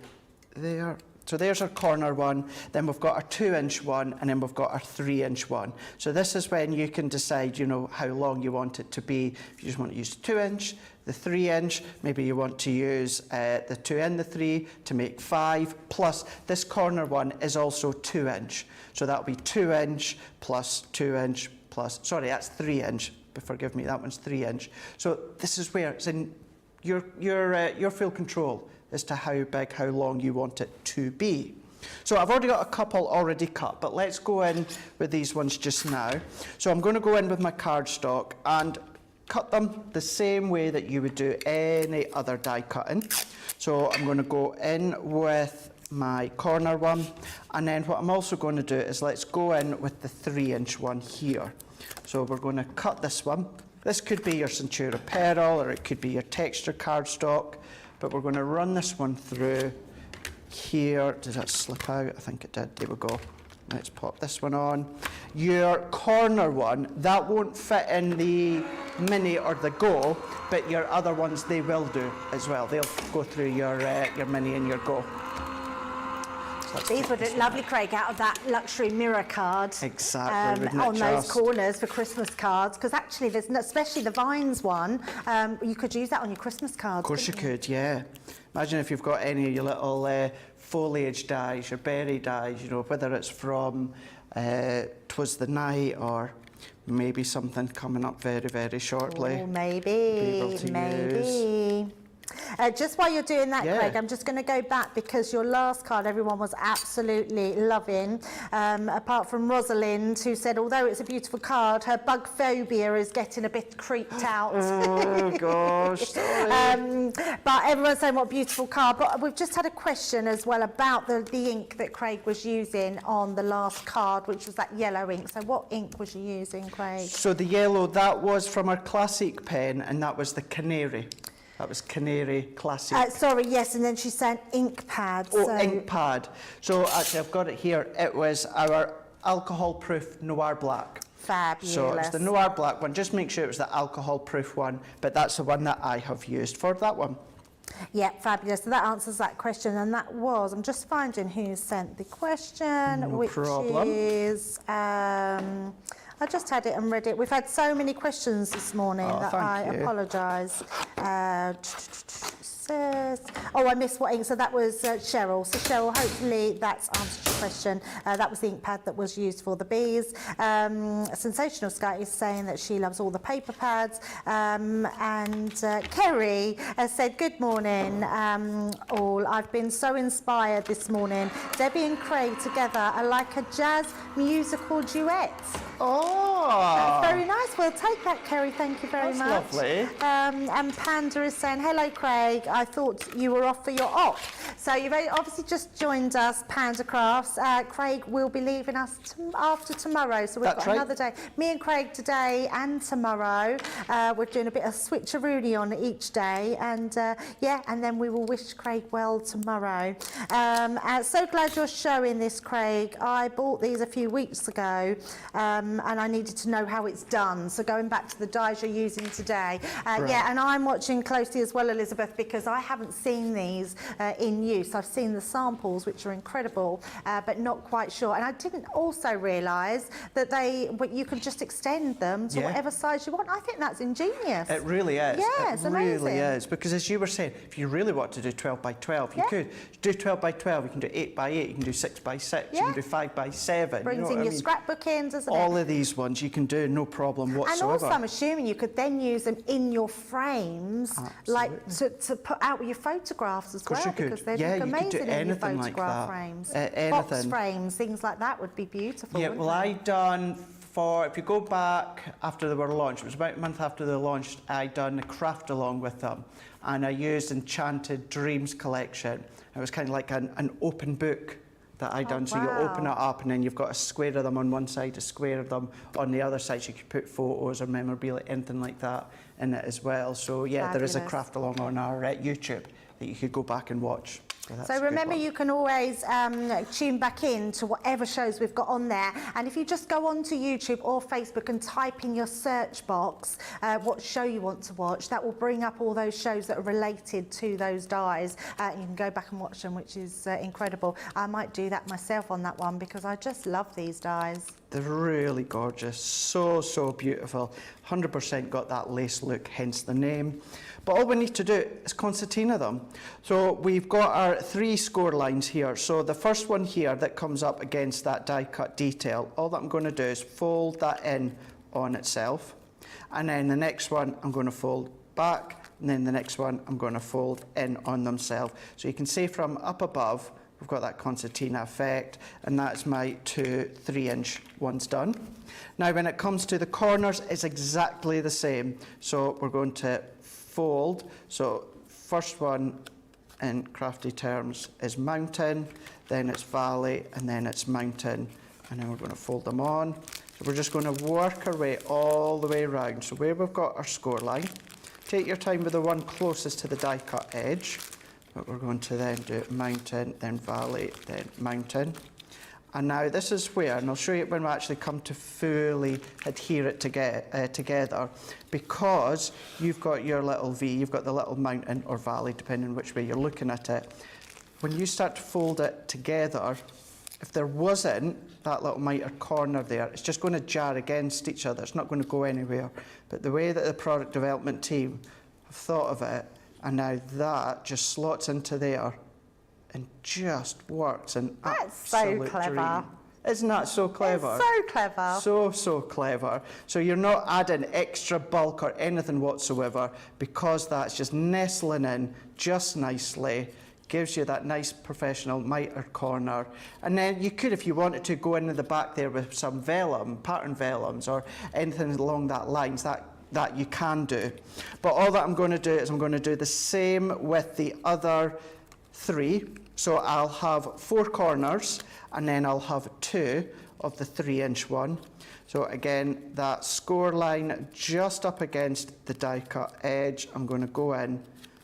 there. So there's our corner one. Then we've got our 2-inch one, and then we've got our 3-inch one. So this is when you can decide, you know, how long you want it to be. If you just want to use the 2-inch, the 3-inch, maybe you want to use the 2 and the 3 to make 5. Plus this corner one is also 2-inch. So that'll be 2-inch plus 2-inch. Sorry, that's 3-inch. But forgive me, that one's 3-inch. So this is where it's in your full control as to how big, how long you want it to be. So I've already got a couple already cut, but let's go in with these ones just now. So I'm going to go in with my cardstock and cut them the same way that you would do any other die cutting. So I'm going to go in with my corner one, and then what I'm also going to do is let's go in with the 3-inch one here. So we're going to cut this one. This could be your Centura Pearl, or it could be your texture cardstock, but we're going to run this one through here. Did that slip out? I think it did. There we go. Let's pop this one on. Your corner one, that won't fit in the mini or the go, but your other ones, they will do as well. They'll go through your mini and your go. So These would look lovely, Craig, out of that luxury mirror card. Exactly, wouldn't it on those just? corners for Christmas cards, because actually there's, especially the vines one, you could use that on your Christmas cards. Of course you could, yeah. Imagine if you've got any of your little foliage dies, your berry dies, you know, whether it's from 'Twas the Night or maybe something coming up very, very shortly. Oh, maybe. Just while you're doing that, Yeah. Craig, I'm just going to go back because your last card everyone was absolutely loving. Apart from Rosalind, who said, although it's a beautiful card, her bug phobia is getting a bit creeped out. Oh, gosh, sorry. But everyone's saying what a beautiful card. But we've just had a question as well about the ink that Craig was using on the last card, which was that yellow ink. So what ink was you using, Craig? So the yellow, that was from our classic pen, and that was the Canary. That was Canary Classic. Sorry, yes, and then she's saying ink pad. Oh, so ink pad. So actually, I've got it here. It was our alcohol-proof Noir Black. Fabulous. So it's the Noir Black one. Just make sure it was the alcohol-proof one, but that's the one that I have used for that one. Yeah, fabulous. So that answers that question, and that was, I'm just finding who sent the question, No which problem. is, I just had it and read it. We've had so many questions this morning that I apologise. Oh, I missed what ink. So that was Cheryl. So Cheryl, hopefully that's answered your question. That was the ink pad that was used for the bees. Sensational Sky is saying that she loves all the paper pads. And Kerry has said, good morning all. I've been so inspired this morning. Debbie and Craig together are like a jazz musical duet. Oh! That's very nice. We'll take that, Kerry. Thank you very much. That's lovely. And Panda is saying, hello, Craig. I thought you were off for your op. So you've obviously just joined us, Panda Crafts. Craig will be leaving us after tomorrow. So we've got another day. Me and Craig today and tomorrow. We're doing a bit of switcheroony on each day. And yeah, and then we will wish Craig well tomorrow. So glad you're showing this, Craig. I bought these a few weeks ago. And I needed to know how it's done. So going back to the dyes you're using today. Yeah, and I'm watching closely as well, Elizabeth, because I haven't seen these in use. I've seen the samples, which are incredible, but not quite sure. And I didn't also realise that you can just extend them to whatever size you want. I think that's ingenious. It really is. Yeah, it's amazing. It really is. Because as you were saying, if you really want to do 12 by 12, you could do 12 by 12, you can do 8 by 8, you can do 6 by 6, you can do 5 by 7. Brings in your scrapbook in, doesn't it? All of these ones you can do no problem whatsoever. And also I'm assuming you could then use them in your frames, like to put out with your photographs as well. You could. Because they'd Yeah, look you could do amazing in your anything like photograph that. frames. Anything. Box frames, things like that would be beautiful. Yeah, well, I done for, if you go back after they were launched, it was about a month after they launched, I done a craft along with them, and I used Enchanted Dreams collection. It was kind of like an open book that I done. So you open it up and then you've got a square of them on one side, a square of them on the other side. So you could put photos or memorabilia, anything like that in it as well. So yeah, there is a craft along on our YouTube that you could go back and watch. So remember, you can always tune back in to whatever shows we've got on there. And if you just go onto YouTube or Facebook and type in your search box what show you want to watch, that will bring up all those shows that are related to those dyes. You can go back and watch them, which is incredible. I might do that myself on that one because I just love these dyes. They're really gorgeous, so beautiful. 100% got that lace look, hence the name. But all we need to do is concertina them. So we've got our 3 score lines here. So the first one here that comes up against that die cut detail, all that I'm going to do is fold that in on itself. And then the next one I'm going to fold back, and then the next one I'm going to fold in on themselves. So you can see from up above, we've got that concertina effect, and that's my 2 3-inch ones done. Now when it comes to the corners, it's exactly the same. So we're going to fold. So first one in crafty terms is mountain, then it's valley, and then it's mountain, and then we're going to fold them on. So we're just going to work our way all the way around. So where we've got our score line, take your time with the one closest to the die cut edge. But we're going to then do mountain, then valley, then mountain. And now this is where, and I'll show you when we actually come to fully adhere it together, because you've got your little V, you've got the little mountain or valley, depending on which way you're looking at it. when you start to fold it together, if there wasn't that little miter corner there, it's just going to jar against each other. It's not going to go anywhere. But the way that the product development team have thought of it, and now that just slots into there and just works an absolute so clever. dream. Isn't that so clever? It's so clever. So clever. So you're not adding extra bulk or anything whatsoever, because that's just nestling in just nicely. Gives you that nice professional miter corner. And then you could, if you wanted to, go into the back there with some vellum, pattern vellums or anything along that lines, that you can do. But all that I'm going to do is I'm going to do the same with the other 3. So I'll have 4 corners, and then I'll have 2 of the 3-inch one. So again, that score line just up against the die cut edge, I'm going to go in.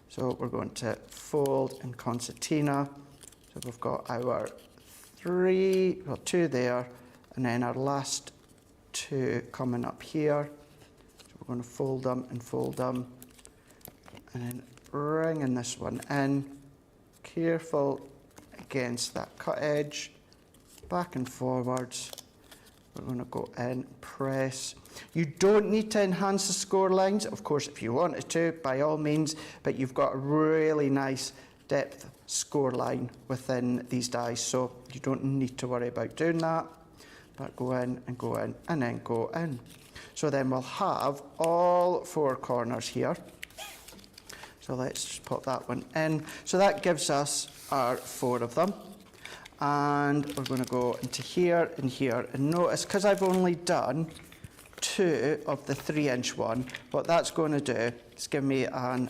So we're going to fold and concertina. So we've got our 2 there, and then our last 2 coming up here. So we're going to fold them, and then bringing this one in. Careful against that cut edge, back and forwards. We're going to go in, press. You don't need to enhance the score lines. Of course, if you wanted to, by all means, but you've got a really nice depth score line within these dies, so you don't need to worry about doing that. But go in, and then go in. So then we'll have all 4 corners here. So let's just put that one in. So that gives us our 4 of them. And we're going to go into here and here. And notice, because I've only done 2 of the 3-inch one, what that's going to do is give me a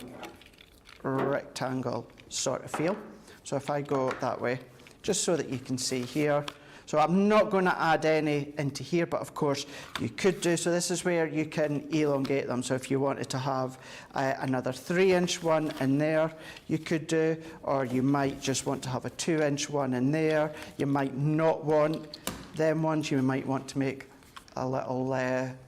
rectangle sort of feel. So if I go that way, just so that you can see here. So I'm not going to add any into here, but of course you could do. So this is where you can elongate them. So if you wanted to have another 3-inch one in there, you could do, or you might just want to have a 2-inch one in there. You might not want them ones. You might want to make a little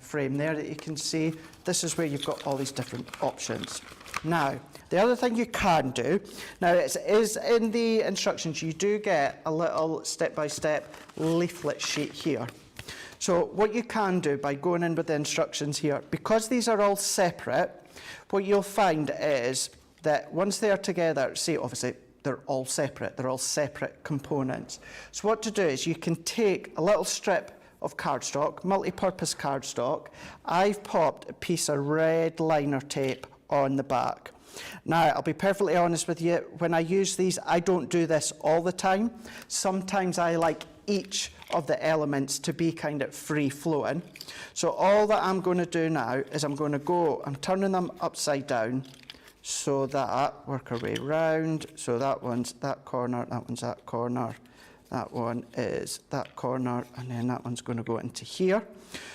frame there that you can see. This is where you've got all these different options. Now, the other thing you can do, now it is in the instructions, you do get a little step-by-step leaflet sheet here. So what you can do by going in with the instructions here, because these are all separate, what you'll find is that once they are together, see, obviously they're all separate components. So what to do is you can take a little strip of cardstock, multi-purpose cardstock. I've popped a piece of red liner tape on the back. Now, I'll be perfectly honest with you, when I use these, I don't do this all the time. Sometimes I like each of the elements to be kind of free-flowing. So all that I'm going to do now is I'm turning them upside down so that, work our way round, so that one's that corner, that one's that corner, that one is that corner, and then that one's going to go into here.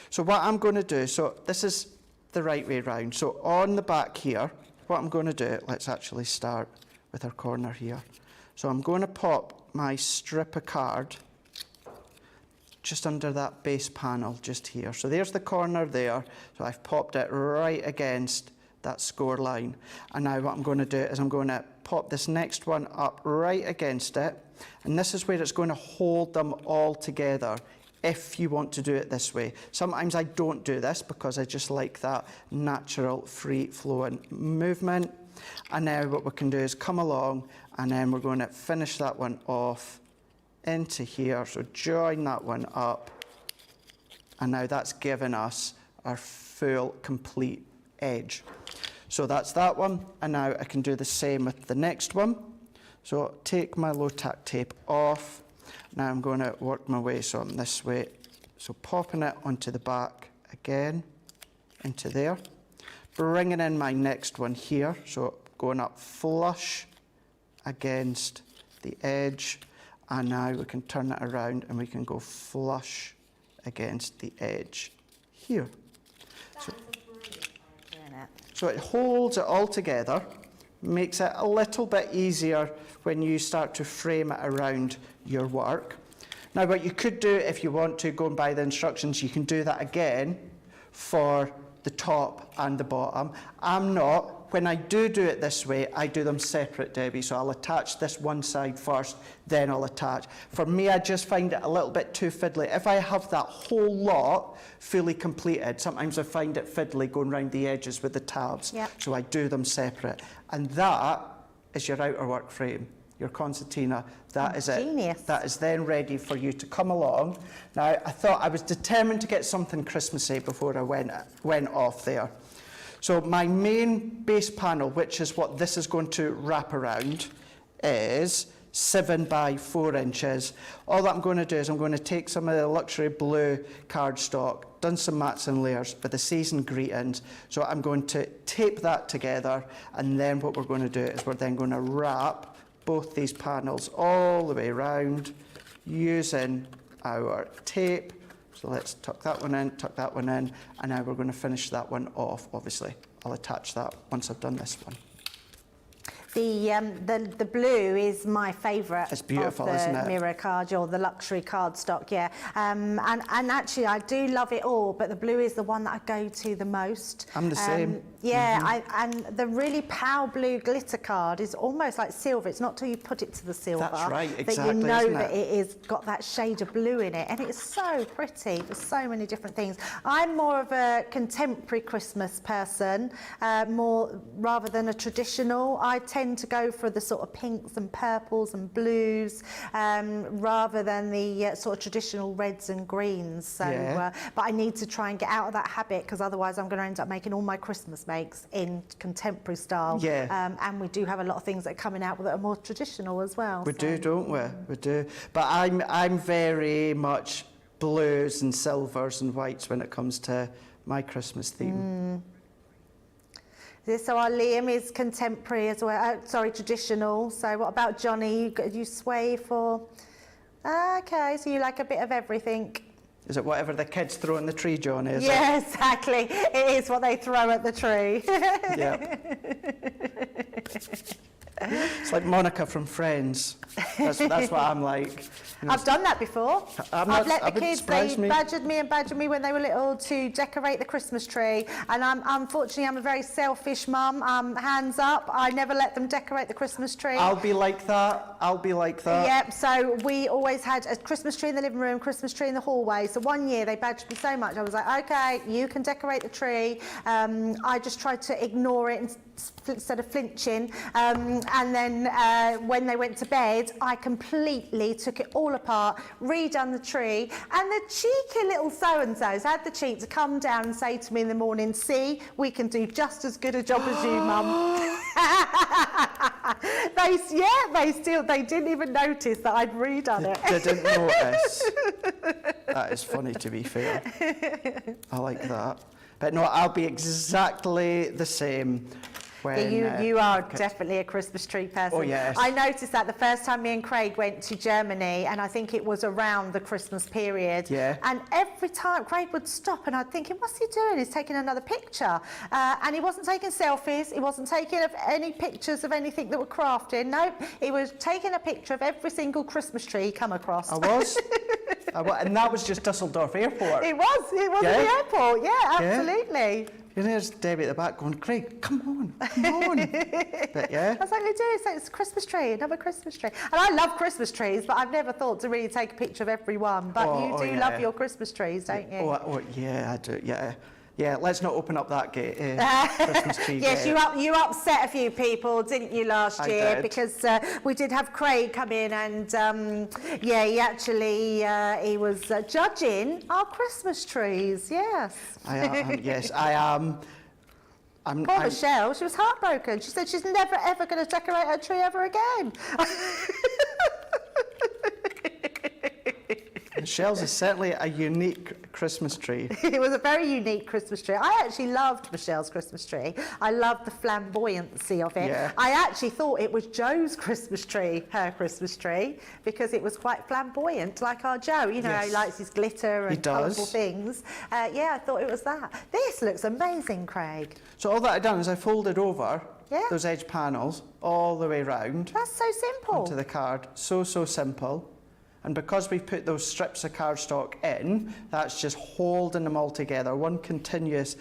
So what I'm going to do, so this is the right way round. So on the back here, what I'm going to do, let's actually start with our corner here. So I'm going to pop my strip of card just under that base panel just here. So there's the corner there. So I've popped it right against that score line. And now what I'm going to do is I'm going to pop this next one up right against it. And this is where it's going to hold them all together if you want to do it this way. Sometimes I don't do this because I just like that natural free-flowing movement. And now what we can do is come along, and then we're going to finish that one off into here. So join that one up, and now that's given us our full complete edge. So that's that one, and now I can do the same with the next one. So take my low tack tape off. Now I'm going to work my way, so I'm this way. So popping it onto the back again, into there. Bringing in my next one here, so going up flush against the edge. And now we can turn it around and we can go flush against the edge here. So it holds it all together, makes it a little bit easier when you start to frame it around your work. Now what you could do if you want to go and buy the instructions, you can do that again for the top and the bottom. I'm not, when I do it this way, I do them separate, Debbie. So I'll attach this one side first, then I'll attach. For me, I just find it a little bit too fiddly. If I have that whole lot fully completed, sometimes I find it fiddly going around the edges with the tabs. Yep. So I do them separate. And that is your outer work frame, your concertina. That is it. Genius. That is then ready for you to come along. Now, I thought I was determined to get something Christmassy before I went off there. So my main base panel, which is what this is going to wrap around, is 7 by 4 inches. All that I'm going to do is I'm going to take some of the luxury blue cardstock, done some mats and layers with the season greetings. So I'm going to tape that together, and then what we're going to do is we're then going to wrap both these panels all the way around using our tape. So let's tuck that one in, and now we're going to finish that one off, obviously. I'll attach that once I've done this one. The blue is my favourite. It's beautiful, of the isn't it? mirror card or the luxury cardstock, yeah. And actually, I do love it all, but the blue is the one that I go to the most. I'm the same. Yeah, and the really pale blue glitter card is almost like silver. It's not till you put it to the silver That's right, that exactly, you know isn't that it? it is got that shade of blue in it, and it's so pretty for so many different things. I'm more of a contemporary Christmas person, more rather than a traditional. I tend to go for the sort of pinks and purples and blues rather than the sort of traditional reds and greens. So, Yeah. but I need to try and get out of that habit, because otherwise I'm going to end up making all my Christmas makes in contemporary style. Yeah. And we do have a lot of things that are coming out that are more traditional as well. We so. do, don't we? We do. But I'm very much blues and silvers and whites when it comes to my Christmas theme. So our Liam is contemporary as well. Sorry, traditional. So what about Johnny? You sway for... Okay, so you like a bit of everything. Is it whatever the kids throw in the tree, John? Is Yeah, exactly. It is what they throw at the tree. it? Yeah. It's like Monica from Friends. That's what I'm like. You know, I've done that before. I've let the kids, they me. badgered me when they were little to decorate the Christmas tree. And unfortunately, I'm a very selfish mum. Hands up, I never let them decorate the Christmas tree. I'll be like that. Yep, so we always had a Christmas tree in the living room, Christmas tree in the hallway. So one year they badgered me so much, I was like, okay, you can decorate the tree. I just tried to ignore it instead of flinching. And then when they went to bed, I completely took it all apart, redone the tree, and the cheeky little so-and-sos had the cheek to come down and say to me in the morning, see, we can do just as good a job as you, Mum. They didn't even notice that I'd redone it. Didn't notice. That is funny, to be fair. I like that. But no, I'll be exactly the same. When, you are definitely a Christmas tree person. Oh, yes. I noticed that the first time me and Craig went to Germany, and I think it was around the Christmas period. Yeah. And every time Craig would stop, and I'd thinking, what's he doing? He's taking another picture. And he wasn't taking selfies. He wasn't taking any pictures of anything that were crafted. Nope. He was taking a picture of every single Christmas tree he come across. I was. And that was just Dusseldorf Airport. It was at the airport. Yeah, absolutely. And there's Debbie at the back going, Craig, come on. But yeah. I was like, we do. It's a Christmas tree, another Christmas tree. And I love Christmas trees, but I've never thought to really take a picture of every one. But you do love your Christmas trees, don't you? Oh, yeah, I do, yeah. Yeah, let's not open up that gate, Christmas tree Yes, gate. you upset a few people, didn't you, last year? did. Because we did have Craig come in and, he was judging our Christmas trees, yes. I am. Poor Michelle, she was heartbroken. She said she's never, ever going to decorate her tree ever again. Michelle's is certainly a unique Christmas tree. It was a very unique Christmas tree. I actually loved Michelle's Christmas tree. I loved the flamboyancy of it. Yeah. I actually thought it was Joe's Christmas tree, her Christmas tree, because it was quite flamboyant, like our Joe. You know, he likes his glitter and colourful things. I thought it was that. This looks amazing, Craig. So all that I've done is I folded over those edge panels all the way round. That's so simple. Onto the card. So simple. And because we've put those strips of cardstock in, that's just holding them all together, one continuous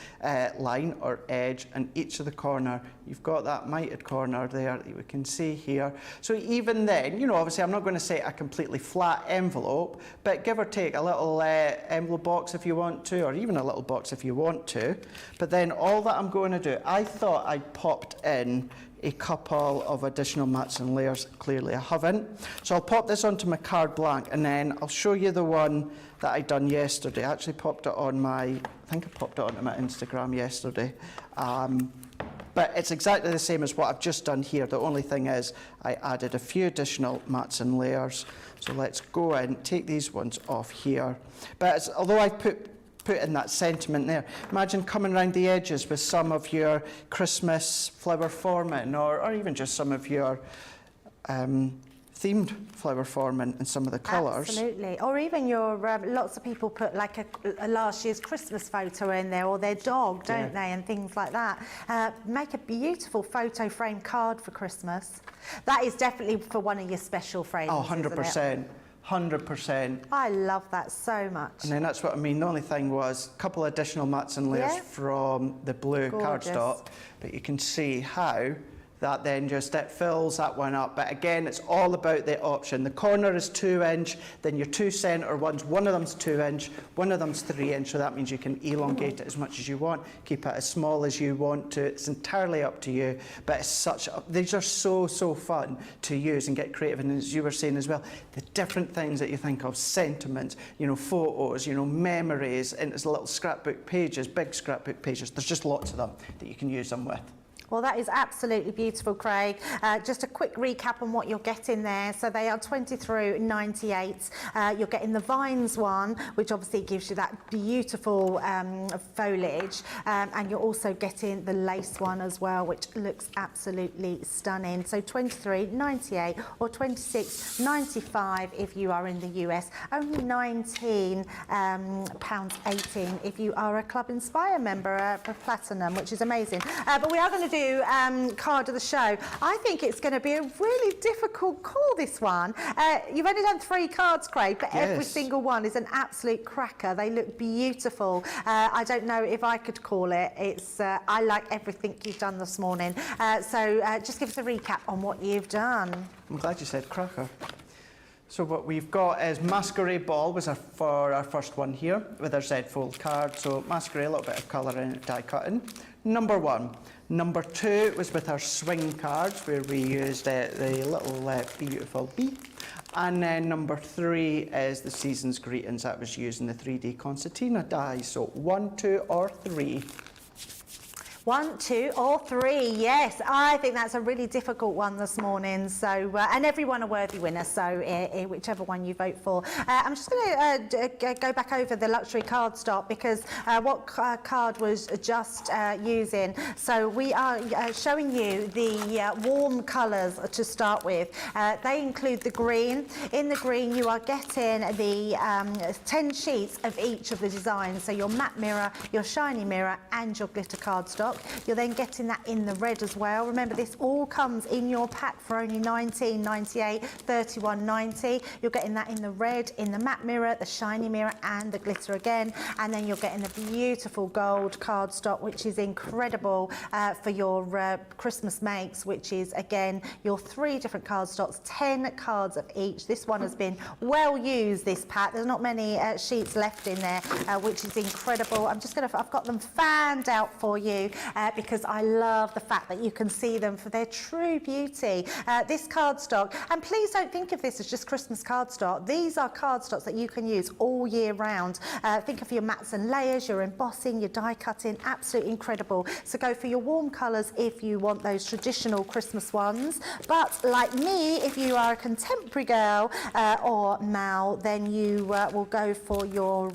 line or edge, and each of the corner, you've got that mitered corner there that we can see here. So even then, you know, obviously I'm not going to say a completely flat envelope, but give or take a little envelope box if you want to, or even a little box if you want to. But then all that I'm going to do, I thought I'd popped in a couple of additional mats and layers. Clearly I haven't. So I'll pop this onto my card blank, and then I'll show you the one that I done yesterday. I actually popped it on I think I popped it onto my Instagram yesterday. But it's exactly the same as what I've just done here. The only thing is I added a few additional mats and layers. So let's go in, take these ones off here. But although I've put in that sentiment there. Imagine coming around the edges with some of your Christmas flower forming, or even just some of your themed flower forming in some of the colours. Absolutely. Or even your, lots of people put like a last year's Christmas photo in there, or their dog, don't they, and things like that. Make a beautiful photo frame card for Christmas. That is definitely for one of your special frames. Oh, 100%. 100%. I love that so much. And then that's what I mean. The only thing was a couple of additional mats and layers from the blue cardstock, but you can see how that then just, it fills that one up. But again, it's all about the option. The corner is 2-inch, then your two centre ones, one of them's 2-inch, one of them's 3-inch, so that means you can elongate it as much as you want, keep it as small as you want to. It's entirely up to you, but it's these are so fun to use and get creative. And as you were saying as well, the different things that you think of, sentiments, you know, photos, you know, memories, and it's little scrapbook pages, big scrapbook pages. There's just lots of them that you can use them with. Well, that is absolutely beautiful, Craig. Just a quick recap on what you're getting there. So they are 20 through 98. You're getting the vines one, which obviously gives you that beautiful foliage. And you're also getting the lace one as well, which looks absolutely stunning. So 23.98 or 26.95 if you are in the US. Only £19.18 if you are a Club Inspire member for Platinum, which is amazing. But we are going to do card of the show. I think it's going to be a really difficult call, this one. You've only done 3 cards, Craig, but every single one is an absolute cracker. They look beautiful. I don't know if I could call it. It's I like everything you've done this morning. So just give us a recap on what you've done. I'm glad you said cracker. So what we've got is Masquerade Ball was for our first one here with our Z fold card. So Masquerade, a little bit of colour in it, die cutting. Number 1. Number 2 was with our swing cards, where we used the little beautiful bee. And then number 3 is the season's greetings. That was using the 3D concertina die. So 1, 2 or 3. 1, 2 or 3, yes. I think that's a really difficult one this morning. So, and everyone a worthy winner, so whichever one you vote for. I'm just going to go back over the luxury cardstock, because what card was just using. So we are showing you the warm colours to start with. They include the green. In the green you are getting the 10 sheets of each of the designs. So your matte mirror, your shiny mirror and your glitter cardstock. You're then getting that in the red as well. Remember, this all comes in your pack for only $19.98, $31.90. You're getting that in the red, in the matte mirror, the shiny mirror and the glitter again. And then you're getting the beautiful gold cardstock, which is incredible for your Christmas makes, which is, again, your 3 different cardstocks, 10 cards of each. This one has been well used, this pack. There's not many sheets left in there, which is incredible. I've got them fanned out for you because I love the fact that you can see them for their true beauty. This cardstock, and please don't think of this as just Christmas cardstock. These are cardstocks that you can use all year round. Think of your mats and layers, your embossing, your die cutting, absolutely incredible. So go for your warm colours if you want those traditional Christmas ones. But like me, if you are a contemporary girl or Mal, then you will go for your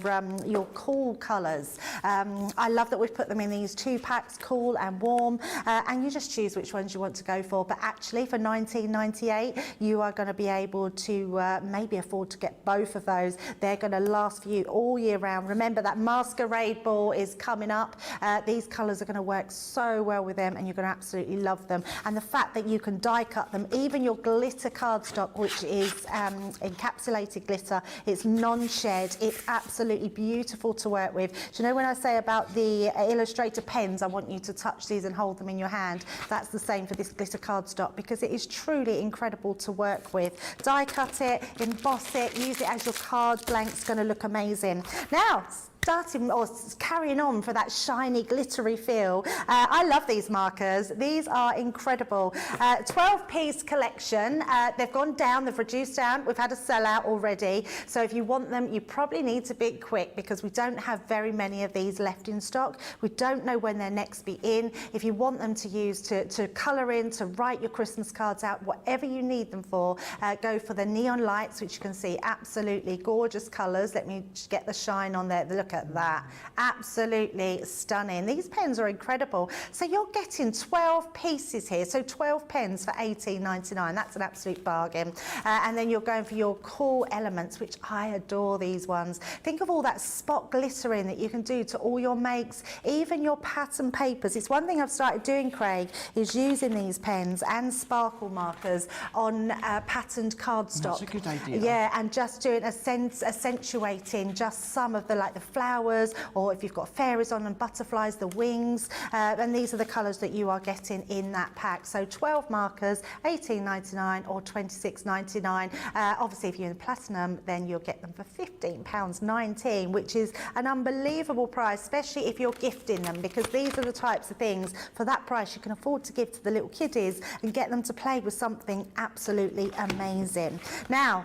cool colours. I love that we've put them in these 2 packs relaxed, cool and warm, and you just choose which ones you want to go for. But actually for $19.98, you are going to be able to maybe afford to get both of those. They're going to last for you all year round. Remember that Masquerade ball is coming up. These colours are going to work so well with them, and you're going to absolutely love them. And the fact that you can die cut them, even your glitter cardstock, which is encapsulated glitter, it's non-shed, it's absolutely beautiful to work with. Do you know when I say about the Illustrator pens, I want you to touch these and hold them in your hand? That's the same for this glitter cardstock, because it is truly incredible to work with. Die cut it, emboss it, use it as your card blank. It's going to look amazing. Now, starting or carrying on for that shiny glittery feel, I love these markers. These are incredible. 12-piece collection. They've gone down, they've reduced down. We've had a sellout already, so if you want them, you probably need to be quick, because we don't have very many of these left in stock. We don't know when they'll next be in. If you want them to use to colour in, to write your Christmas cards out, whatever you need them for, go for the neon lights, which you can see absolutely gorgeous colours. Let me just get the shine on there. Look at that, absolutely stunning. These pens are incredible. So you're getting 12 pieces here, so 12 pens for $18.99. That's an absolute bargain. And then you're going for your cool elements, which I adore these ones. Think of all that spot glittering that you can do to all your makes, even your pattern papers. It's one thing I've started doing, Craig, is using these pens and sparkle markers on patterned cardstock. That's a good idea. Yeah, and just doing accentuating just some of the flowers, or if you've got fairies on and butterflies, the wings, and these are the colours that you are getting in that pack. So 12 markers, $18.99 or $26.99. Obviously, if you're in platinum, then you'll get them for £15.19, which is an unbelievable price, especially if you're gifting them, because these are the types of things, for that price, you can afford to give to the little kiddies and get them to play with something absolutely amazing. Now,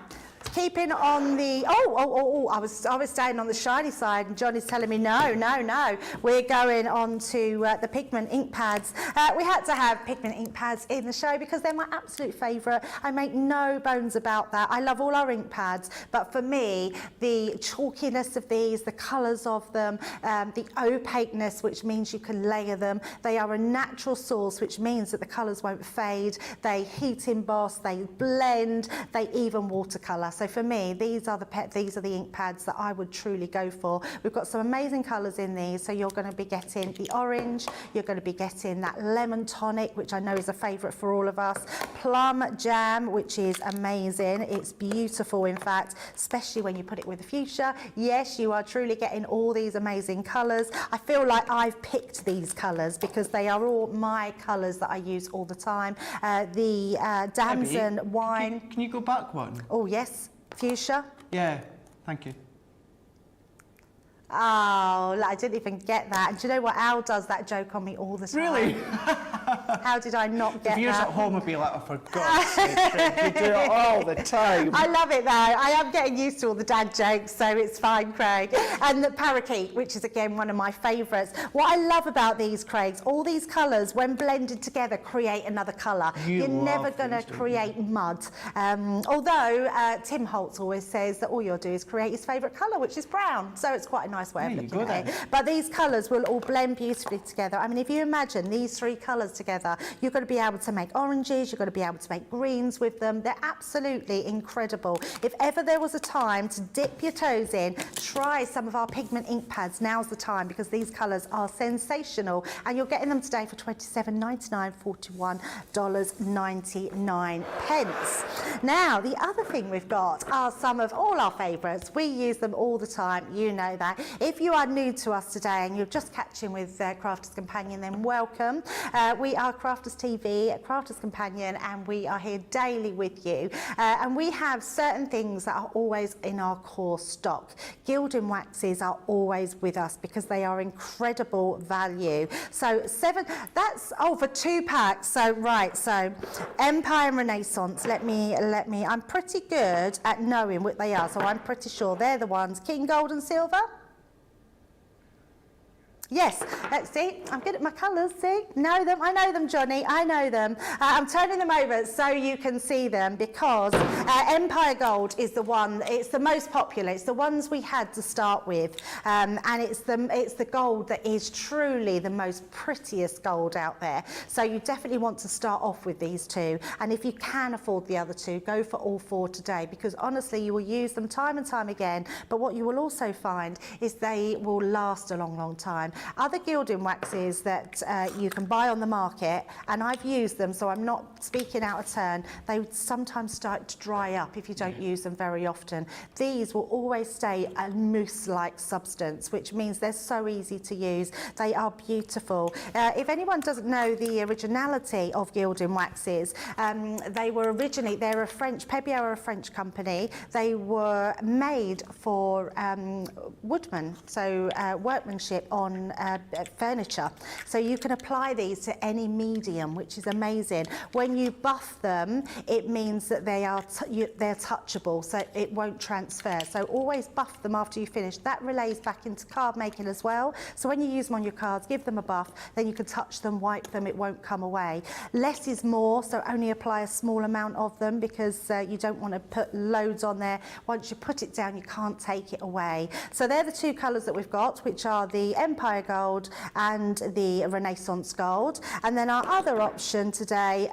keeping on the, I was staying on the shiny side, and Johnny's telling me no, we're going on to the pigment ink pads. We had to have pigment ink pads in the show because they're my absolute favourite. I make no bones about that. I love all our ink pads, but for me, the chalkiness of these, the colours of them, the opaqueness, which means you can layer them. They are a natural source, which means that the colours won't fade. They heat emboss, they blend, they even watercolour. So for me, these are the ink pads that I would truly go for. We've got some amazing colours in these. So you're going to be getting the orange, you're going to be getting that lemon tonic, which I know is a favourite for all of us. Plum jam, which is amazing. It's beautiful, in fact, especially when you put it with the fuchsia. Yes, you are truly getting all these amazing colours. I feel like I've picked these colours because they are all my colours that I use all the time. The damson wine. Can you go back one? Oh, yes. Fuchsia? Yeah, thank you. Oh, I didn't even get that. And do you know what? Al does that joke on me all the time. Really? How did I not get that? The viewers at home would be like, oh, for God's sake, you do it all the time. I love it though. I am getting used to all the dad jokes, so it's fine, Craig. And the parakeet, which is again one of my favourites. What I love about these, Craigs, all these colours, when blended together, create another colour. You're never going to create mud. Although Tim Holtz always says that all you'll do is create his favourite colour, which is brown. So it's quite a nice way of looking at it. But these colours will all blend beautifully together. I mean, if you imagine these three colours together, you're going to be able to make oranges, you're going to be able to make greens with them. They're absolutely incredible. If ever there was a time to dip your toes in, try some of our pigment ink pads. Now's the time, because these colours are sensational, and you're getting them today for $27.99, $41.99. Now, the other thing we've got are some of all our favourites. We use them all the time, you know that. If you are new to us today and you're just catching with Crafters Companion, then welcome. We are Crafters TV, Crafters Companion, and we are here daily with you. And we have certain things that are always in our core stock. Gilding waxes are always with us because they are incredible value. So that's for 2 packs. So right, so Empire and Renaissance. Let me. I'm pretty good at knowing what they are, so I'm pretty sure they're the ones. King Gold and Silver. Yes, let's see. I'm good at my colours, see? Know them, I know them, Johnny, I know them. I'm turning them over so you can see them because Empire Gold is the one, it's the most popular, it's the ones we had to start with. And it's the gold that is truly the most prettiest gold out there. So you definitely want to start off with these two. And if you can afford the other two, go for all four today because honestly, you will use them time and time again. But what you will also find is they will last a long, long time. Other gilding waxes that you can buy on the market, and I've used them, so I'm not speaking out of turn, they sometimes start to dry up if you don't use them very often. These will always stay a mousse-like substance, which means they're so easy to use. They are beautiful. If anyone doesn't know the originality of gilding waxes, they were originally, they're a French, Pebio are a French company. They were made for woodmen, so workmanship on furniture. So you can apply these to any medium, which is amazing. When you buff them, it means that they're touchable, so it won't transfer. So always buff them after you finish. That relays back into card making as well. So when you use them on your cards, give them a buff, then you can touch them, wipe them, it won't come away. Less is more, so only apply a small amount of them because you don't want to put loads on there. Once you put it down, you can't take it away. So they're the two colours that we've got, which are the Empire Gold and the Renaissance Gold. And then our other option today,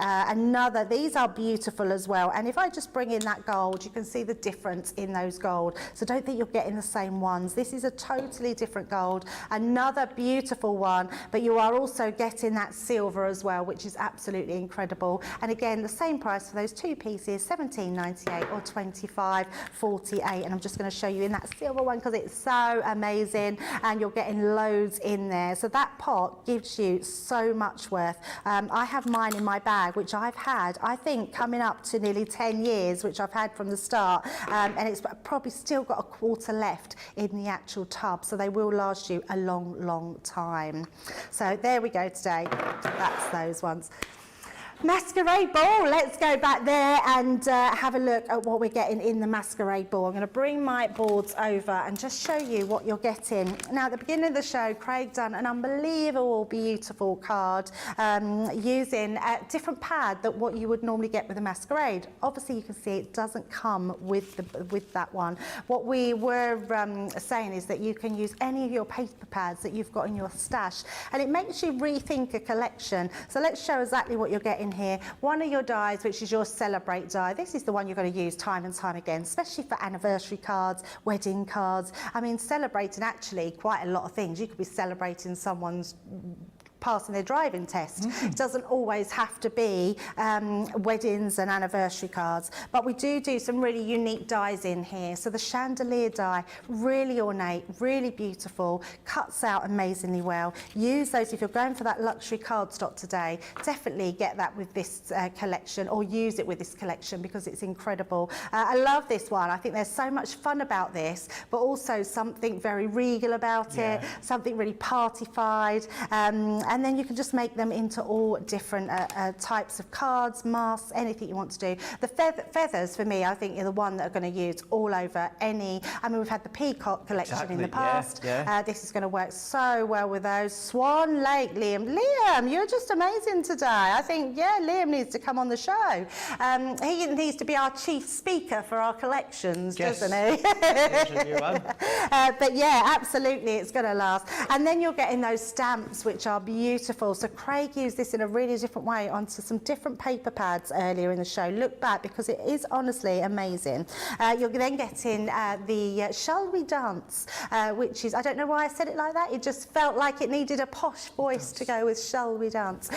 these are beautiful as well. And if I just bring in that gold, you can see the difference in those gold. So don't think you're getting the same ones. This is a totally different gold, another beautiful one, but you are also getting that silver as well, which is absolutely incredible. And again, the same price for those two pieces, $17.98 or $25.48. And I'm just going to show you in that silver one because it's so amazing and you're getting loads in there. So that pot gives you so much worth. I have mine in my bag, which I've had, I think, coming up to nearly 10 years, which I've had from the start. And it's probably still got a quarter left in the actual tub. So they will last you a long, long time. So there we go today. That's those ones. Masquerade ball, let's go back there and have a look at what we're getting in the Masquerade ball. I'm going to bring my boards over and just show you what you're getting. Now at the beginning of the show, Craig done an unbelievable beautiful card using a different pad than what you would normally get with a Masquerade. Obviously you can see it doesn't come with that one. What we were saying is that you can use any of your paper pads that you've got in your stash and it makes you rethink a collection. So let's show exactly what you're getting here. One of your dies, which is your Celebrate die. This is the one you're going to use time and time again, especially for anniversary cards, wedding cards. I mean, celebrating actually quite a lot of things. You could be celebrating someone's passing their driving test. It doesn't always have to be weddings and anniversary cards, but we do some really unique dies in here. So the chandelier die, really ornate, really beautiful, cuts out amazingly well. Use those if you're going for that luxury cardstock today. Definitely get that with this collection or use it with this collection because it's incredible. I love this one. I think there's so much fun about this, but also something very regal about it, something really party-fied. And then you can just make them into all different types of cards, masks, anything you want to do. The feathers, for me, I think, are the one that are going to use all over any. I mean, we've had the peacock collection in the past. This is going to work so well with those. Swan Lake, Liam. Liam, you're just amazing today. I think, Liam needs to come on the show. He needs to be our chief speaker for our collections, doesn't he? But yeah, absolutely, it's going to last. And then you're getting those stamps, which are beautiful. So Craig used this in a really different way onto some different paper pads earlier in the show. Look back because it is honestly amazing. You're then getting the Shall We Dance, which is, I don't know why I said it like that. It just felt like it needed a posh voice to go with Shall We Dance.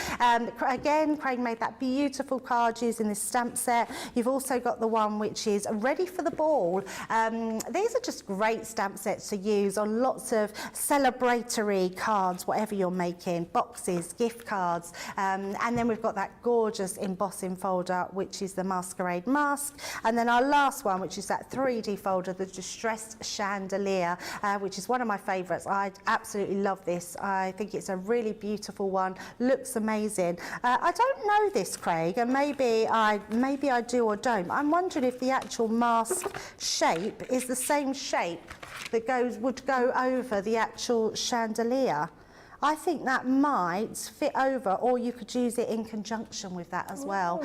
Again, Craig made that beautiful card using this stamp set. You've also got the one which is Ready for the Ball. These are just great stamp sets to use on lots of celebratory cards, whatever you're making, boxes, gift cards, and then we've got that gorgeous embossing folder, which is the Masquerade mask, and then our last one, which is that 3D folder, the Distressed Chandelier, which is one of my favourites. I absolutely love this. I think it's a really beautiful one, looks amazing. I don't know this, Craig, and maybe I do or don't. I'm wondering if the actual mask shape is the same shape that would go over the actual chandelier. I think that might fit over, or you could use it in conjunction with that as well.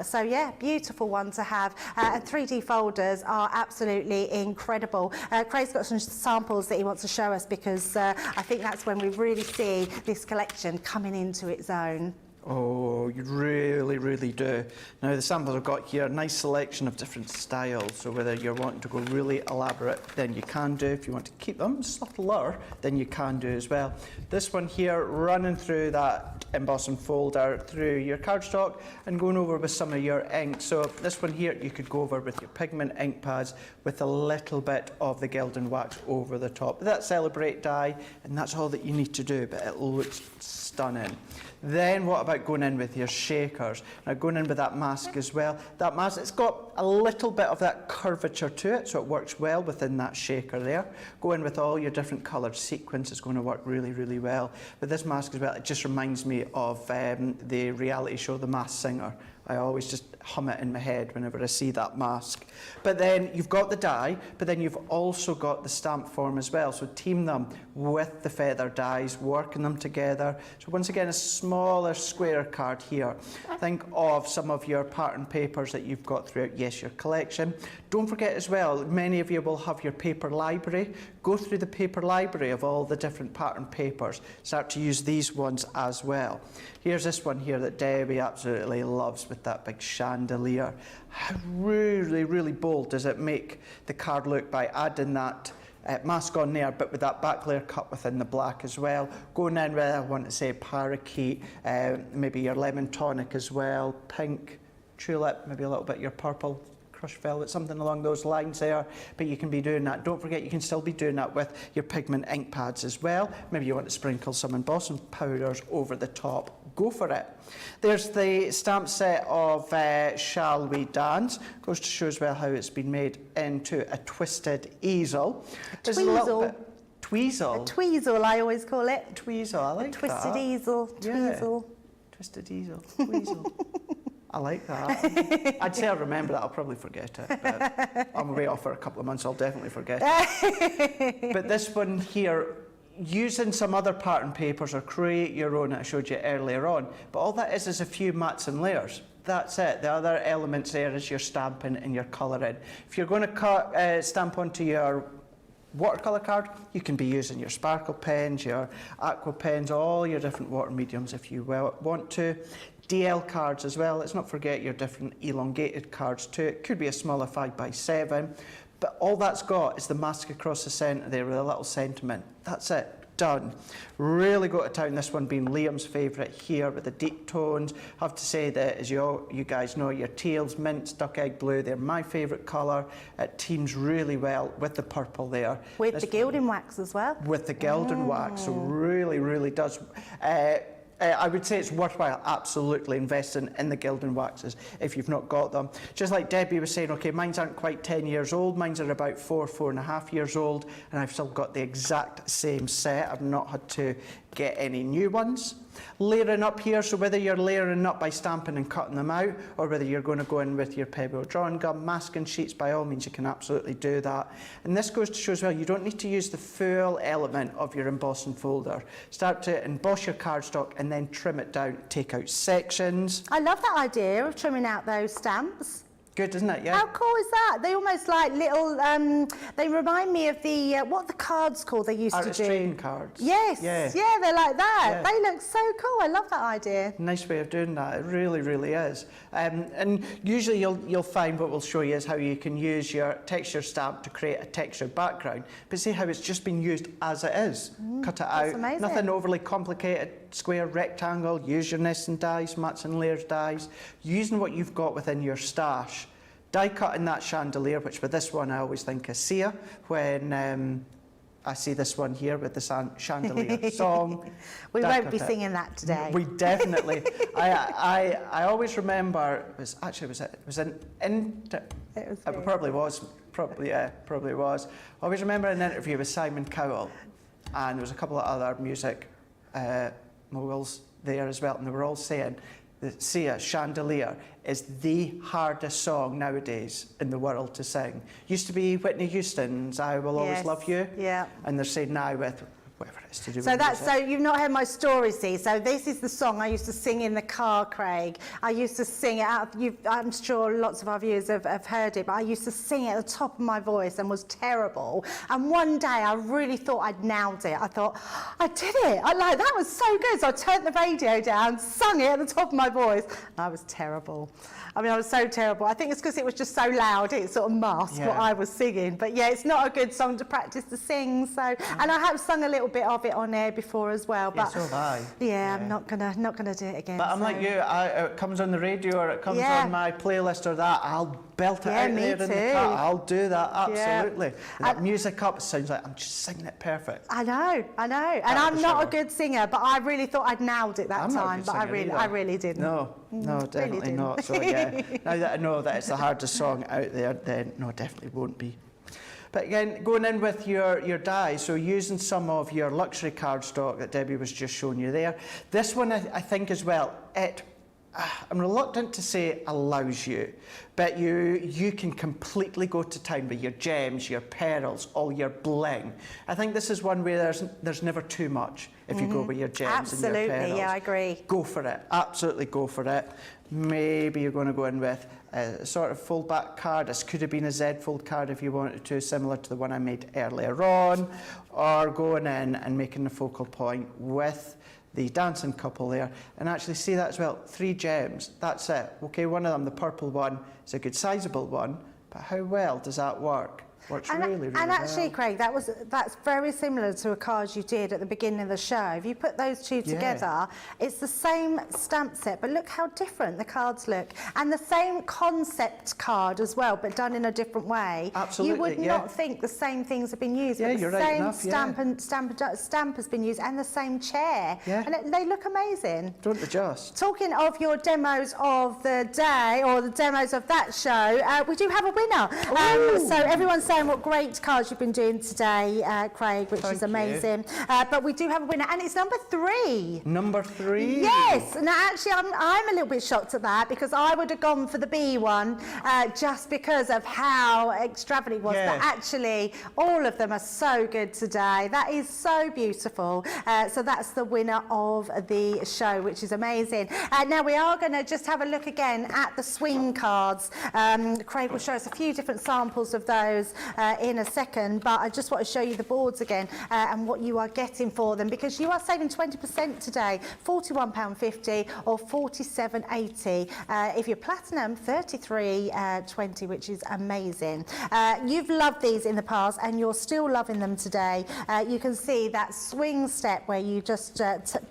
So yeah, beautiful one to have. And 3D folders are absolutely incredible. Craig's got some samples that he wants to show us, because I think that's when we really see this collection coming into its own. Oh, you really, really do. Now, the samples I've got here, a nice selection of different styles. So whether you're wanting to go really elaborate, then you can do. If you want to keep them subtler, then you can do as well. This one here, running through that embossing folder through your cardstock and going over with some of your ink. So this one here, you could go over with your pigment ink pads with a little bit of the Gilding wax over the top. That's Celebrate dye, and that's all that you need to do, but it looks stunning. Then what about going in with your shakers? Now, going in with that mask as well. That mask, it's got a little bit of that curvature to it, so it works well within that shaker there. Go in with all your different coloured sequins. It's going to work really, really well. But this mask as well, it just reminds me of the reality show, The Masked Singer. I always just hum it in my head whenever I see that mask. But then you've got the die, but then you've also got the stamp form as well. So team them with the feather dies, working them together. So once again, a smaller square card here. Think of some of your pattern papers that you've got throughout, yes, your collection. Don't forget as well, many of you will have your paper library. Go through the paper library of all the different pattern papers. Start to use these ones as well. Here's this one here that Debbie absolutely loves with that big chandelier. How really, really bold does it make the card look by adding that mask on there, but with that back layer cut within the black as well. Going in with, I want to say, parakeet, maybe your lemon tonic as well, pink, tulip, maybe a little bit your purple, crushed velvet, something along those lines there. But you can be doing that. Don't forget, you can still be doing that with your pigment ink pads as well. Maybe you want to sprinkle some embossing powders over the top. Go for it. There's the stamp set of Shall We Dance. Goes to show as well how it's been made into a twisted easel. There's a little bit tweezel. A tweezel, I always call it. Tweezel, I like that. Twisted easel, tweezel. Yeah. Twisted easel, tweezel. I like that. I'd say I remember that. I'll probably forget it. But I'm away off for a couple of months. I'll definitely forget it. But this one here, using some other pattern papers or create your own that I showed you earlier on. But all that is a few mats and layers. That's it. The other elements there is your stamping and your colouring. If you're going to stamp onto your watercolour card, you can be using your sparkle pens, your aqua pens, all your different water mediums if you want to. DL cards as well. Let's not forget your different elongated cards too. It could be a smaller 5x7, but all that's got is the mask across the centre there with a little sentiment. That's it. Done. Really got to town, this one being Liam's favourite here with the deep tones. I have to say that, as you guys know, your teals, mints, duck egg blue, they're my favourite colour. It teams really well with the purple there. With the Gilding wax as well. With the Gilding wax, so really, really does. I would say it's worthwhile absolutely investing in the Gilding waxes if you've not got them. Just like Debbie was saying, okay, mine aren't quite 10 years old, mine are about 4.5 years old, and I've still got the exact same set. I've not had to get any new ones. Layering up here, so whether you're layering up by stamping and cutting them out, or whether you're going to go in with your pebble drawing gum, masking sheets, by all means you can absolutely do that. And this goes to show as well, you don't need to use the full element of your embossing folder. Start to emboss your cardstock and then trim it down, take out sections. I love that idea of trimming out those stamps. Good, isn't it? Yeah. How cool is that? They almost like little, they remind me of the, what are the cards called they used to do? Trading cards. Yes, yeah, they're like that. Yeah. They look so cool. I love that idea. Nice way of doing that. It really, really is. And usually you'll find what we'll show you is how you can use your texture stamp to create a textured background. But see how it's just been used as it is. Cut it out. Amazing. Nothing overly complicated. Square, rectangle. Use your nesting dies, mats and layers dies. Using what you've got within your stash. Die cutting that chandelier, which with this one I always think of Sia when I see this one here with the chandelier song. We won't be singing that today. We definitely. I always remember it was probably was. I always remember an interview with Simon Cowell, and there was a couple of other music moguls there as well, and they were all saying the Sia Chandelier is the hardest song nowadays in the world to sing. Used to be Whitney Houston's I Will Always Love You. Yeah. And they're saying now with whatever It's to do So with that's, music. so you've not heard my story, see? So this is the song I used to sing in the car, Craig. I used to sing it out, I'm sure lots of our viewers have heard it, but I used to sing it at the top of my voice and was terrible. And one day I really thought I'd nailed it. I thought, I did it. That was so good. So I turned the radio down, sung it at the top of my voice. And I was terrible. I mean, I was so terrible. I think it's because it was just so loud, it sort of masked what I was singing. But yeah, it's not a good song to practice to sing. So, and I have sung a little bit of it on air before as well. But so have I. Yeah, I'm not gonna do it again. But I'm like you, it comes on the radio or it comes on my playlist or that, I'll belt it out there in the car. I'll do that, absolutely. That music up, it sounds like I'm just singing it perfect. I know. And I'm not a good singer, but I really thought I'd nailed it that time. But I really didn't. No, definitely really not. So yeah, now that I know that it's the hardest song out there, then no, definitely won't be. But again, going in with your dies, so using some of your luxury cardstock that Debbie was just showing you there. This one, I think as well, I'm reluctant to say allows you, but you can completely go to town with your gems, your pearls, all your bling. I think this is one where there's never too much if you go with your gems and your pearls. Absolutely, yeah, I agree. Go for it, absolutely go for it. Maybe you're going to go in with a sort of fold back card. This could have been a Z fold card if you wanted to, similar to the one I made earlier on, or going in and making the focal point with the dancing couple there, and actually see that as well. 3 gems, that's it. Okay, one of them, the purple one, is a good sizable one, but how well does that work? Works really and actually, well. Craig, that's very similar to a card you did at the beginning of the show. If you put those two together, it's the same stamp set, but look how different the cards look. And the same concept card as well, but done in a different way. Absolutely, you would not think the same things have been used, but the same stamp has been used, and the same chair. And they look amazing. Don't adjust. Talking of your demos of the day, or the demos of that show, we do have a winner. So everyone's saying what great cards you've been doing today, Craig, which is amazing. But we do have a winner, and it's number 3. Number 3? Yes. Now, actually, I'm a little bit shocked at that, because I would have gone for the B one just because of how extravagant it was. But actually, all of them are so good today. That is so beautiful. So that's the winner of the show, which is amazing. Now, we are going to just have a look again at the swing cards. Craig will show us a few different samples of those in a second, but I just want to show you the boards again and what you are getting for them, because you are saving 20% today, £41.50 or £47.80. If you're platinum, £33.20, which is amazing. You've loved these in the past and you're still loving them today. You can see that swing step where you just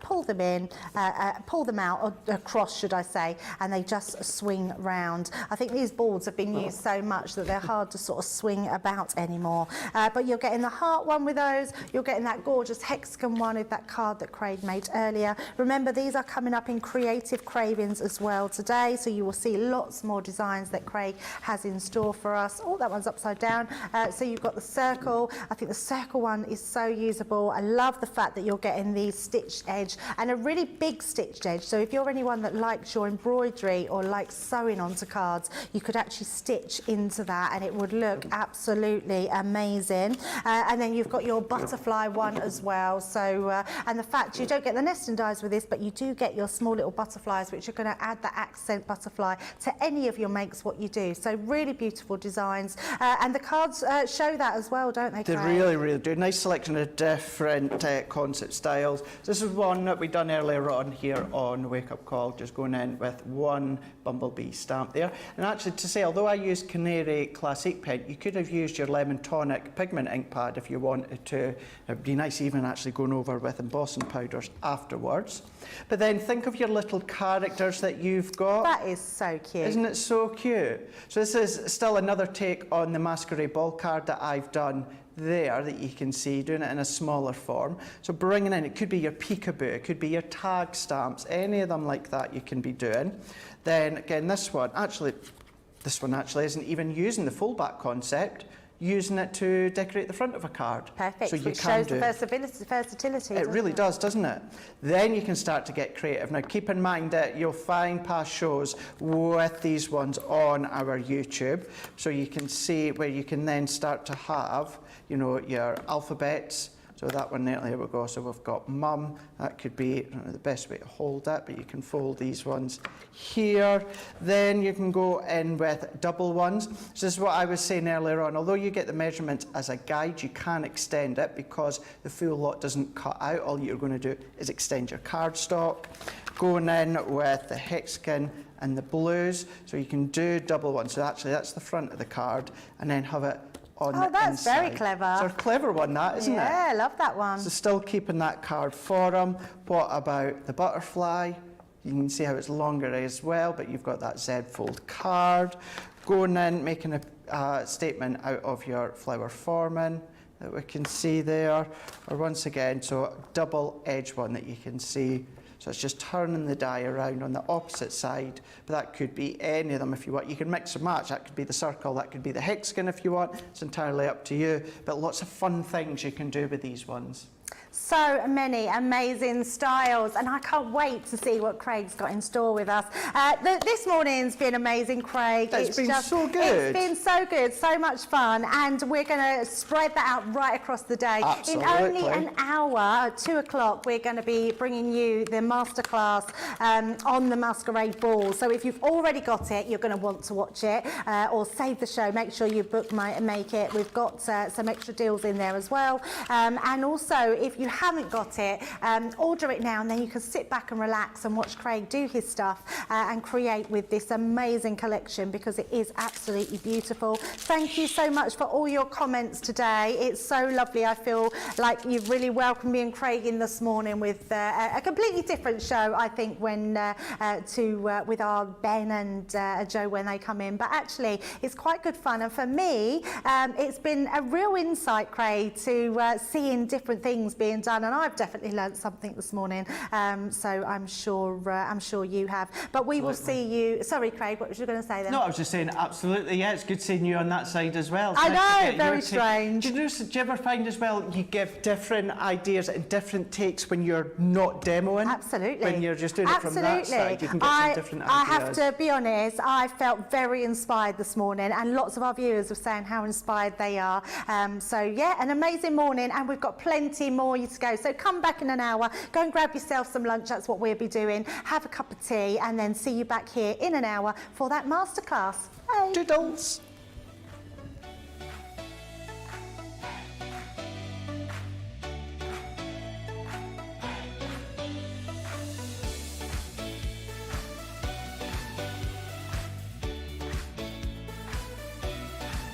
pull them in, pull them out, or across should I say, and they just swing round. I think these boards have been used so much that they're hard to sort of swing about anymore. But you're getting the heart one with those, you're getting that gorgeous hexagon one with that card that Craig made earlier. Remember, these are coming up in Creative Cravings as well today, so you will see lots more designs that Craig has in store for us. Oh, that one's upside down. So you've got the circle. I think the circle one is so usable. I love the fact that you're getting the stitched edge and a really big stitched edge. So if you're anyone that likes your embroidery or likes sewing onto cards, you could actually stitch into that and it would look absolutely amazing. And then you've got your butterfly one as well. So and the fact you don't get the nesting dies with this, but you do get your small little butterflies, which are going to add the accent butterfly to any of your makes what you do. So really beautiful designs, and the cards show that as well, don't they, Craig? They really, really do. Nice selection of different concept styles. This is one that we done earlier on here on Wake Up Call, just going in with one bumblebee stamp there. And actually, to say, although I used Canary Classic pen, you could have used your Lemon Tonic pigment ink pad if you wanted to. It'd be nice even actually going over with embossing powders afterwards. But then think of your little characters that you've got. That is so cute. Isn't it so cute? So this is still another take on the Masquerade ball card that I've done there, that you can see, doing it in a smaller form. So bringing in, it could be your peekaboo, it could be your tag stamps, any of them like that you can be doing. Then again, this one actually isn't even using the fold-back concept, using it to decorate the front of a card. Perfect, so you which can shows the versatility. It really does, doesn't it? Then you can start to get creative. Now keep in mind that you'll find past shows with these ones on our YouTube, so you can see where you can then start to have, you know, your alphabets So that one there we go. So we've got mum. That could be, I don't know the best way to hold it, but you can fold these ones here. Then you can go in with double ones. So this is what I was saying earlier on. Although you get the measurement as a guide, you can extend it because the full lot doesn't cut out. All you're going to do is extend your cardstock. Going in with the hexagon and the blues. So you can do double ones. So actually that's the front of the card, and then have it on the inside. Oh, that's very clever. It's a clever one, that, isn't it? Yeah, I love that one. So still keeping that card for them. What about the butterfly? You can see how it's longer as well, but you've got that Z fold card. Going in, making a statement out of your flower forming that we can see there. Or once again, so double edge one that you can see. So it's just turning the die around on the opposite side, but that could be any of them if you want. You can mix and match. That could be the circle, that could be the hexagon if you want. It's entirely up to you, but lots of fun things you can do with these ones. So many amazing styles, and I can't wait to see what Craig's got in store with us. This morning's been amazing, Craig. It's been so good. It's been so good, so much fun, and we're going to spread that out right across the day. Absolutely. In only an hour, at 2 o'clock, we're going to be bringing you the masterclass on the Masquerade ball. So if you've already got it, you're going to want to watch it, or save the show. Make sure you make it. We've got some extra deals in there as well, and also if you haven't got it, order it now, and then you can sit back and relax and watch Craig do his stuff and create with this amazing collection, because it is absolutely beautiful. Thank you so much for all your comments today. It's so lovely. I feel like you've really welcomed me and Craig in this morning with a completely different show, I think, when with our Ben and Joe when they come in. But actually, it's quite good fun, and for me, it's been a real insight, Craig, to seeing different things being done, and I've definitely learned something this morning. So I'm sure you have. But we will see you. Sorry, Craig, what was you going to say then? No, I was just saying, absolutely, yeah, it's good seeing you on that side as well. I know, very strange. Do you ever find as well you give different ideas and different takes when you're not demoing? Absolutely. When you're just doing it from that side, you can get some different ideas. I have to be honest, I felt very inspired this morning, and lots of our viewers were saying how inspired they are. So yeah, an amazing morning, and we've got plenty more to go. So come back in an hour, go and grab yourself some lunch, that's what we'll be doing. Have a cup of tea, and then see you back here in an hour for that masterclass. Bye. Doodles.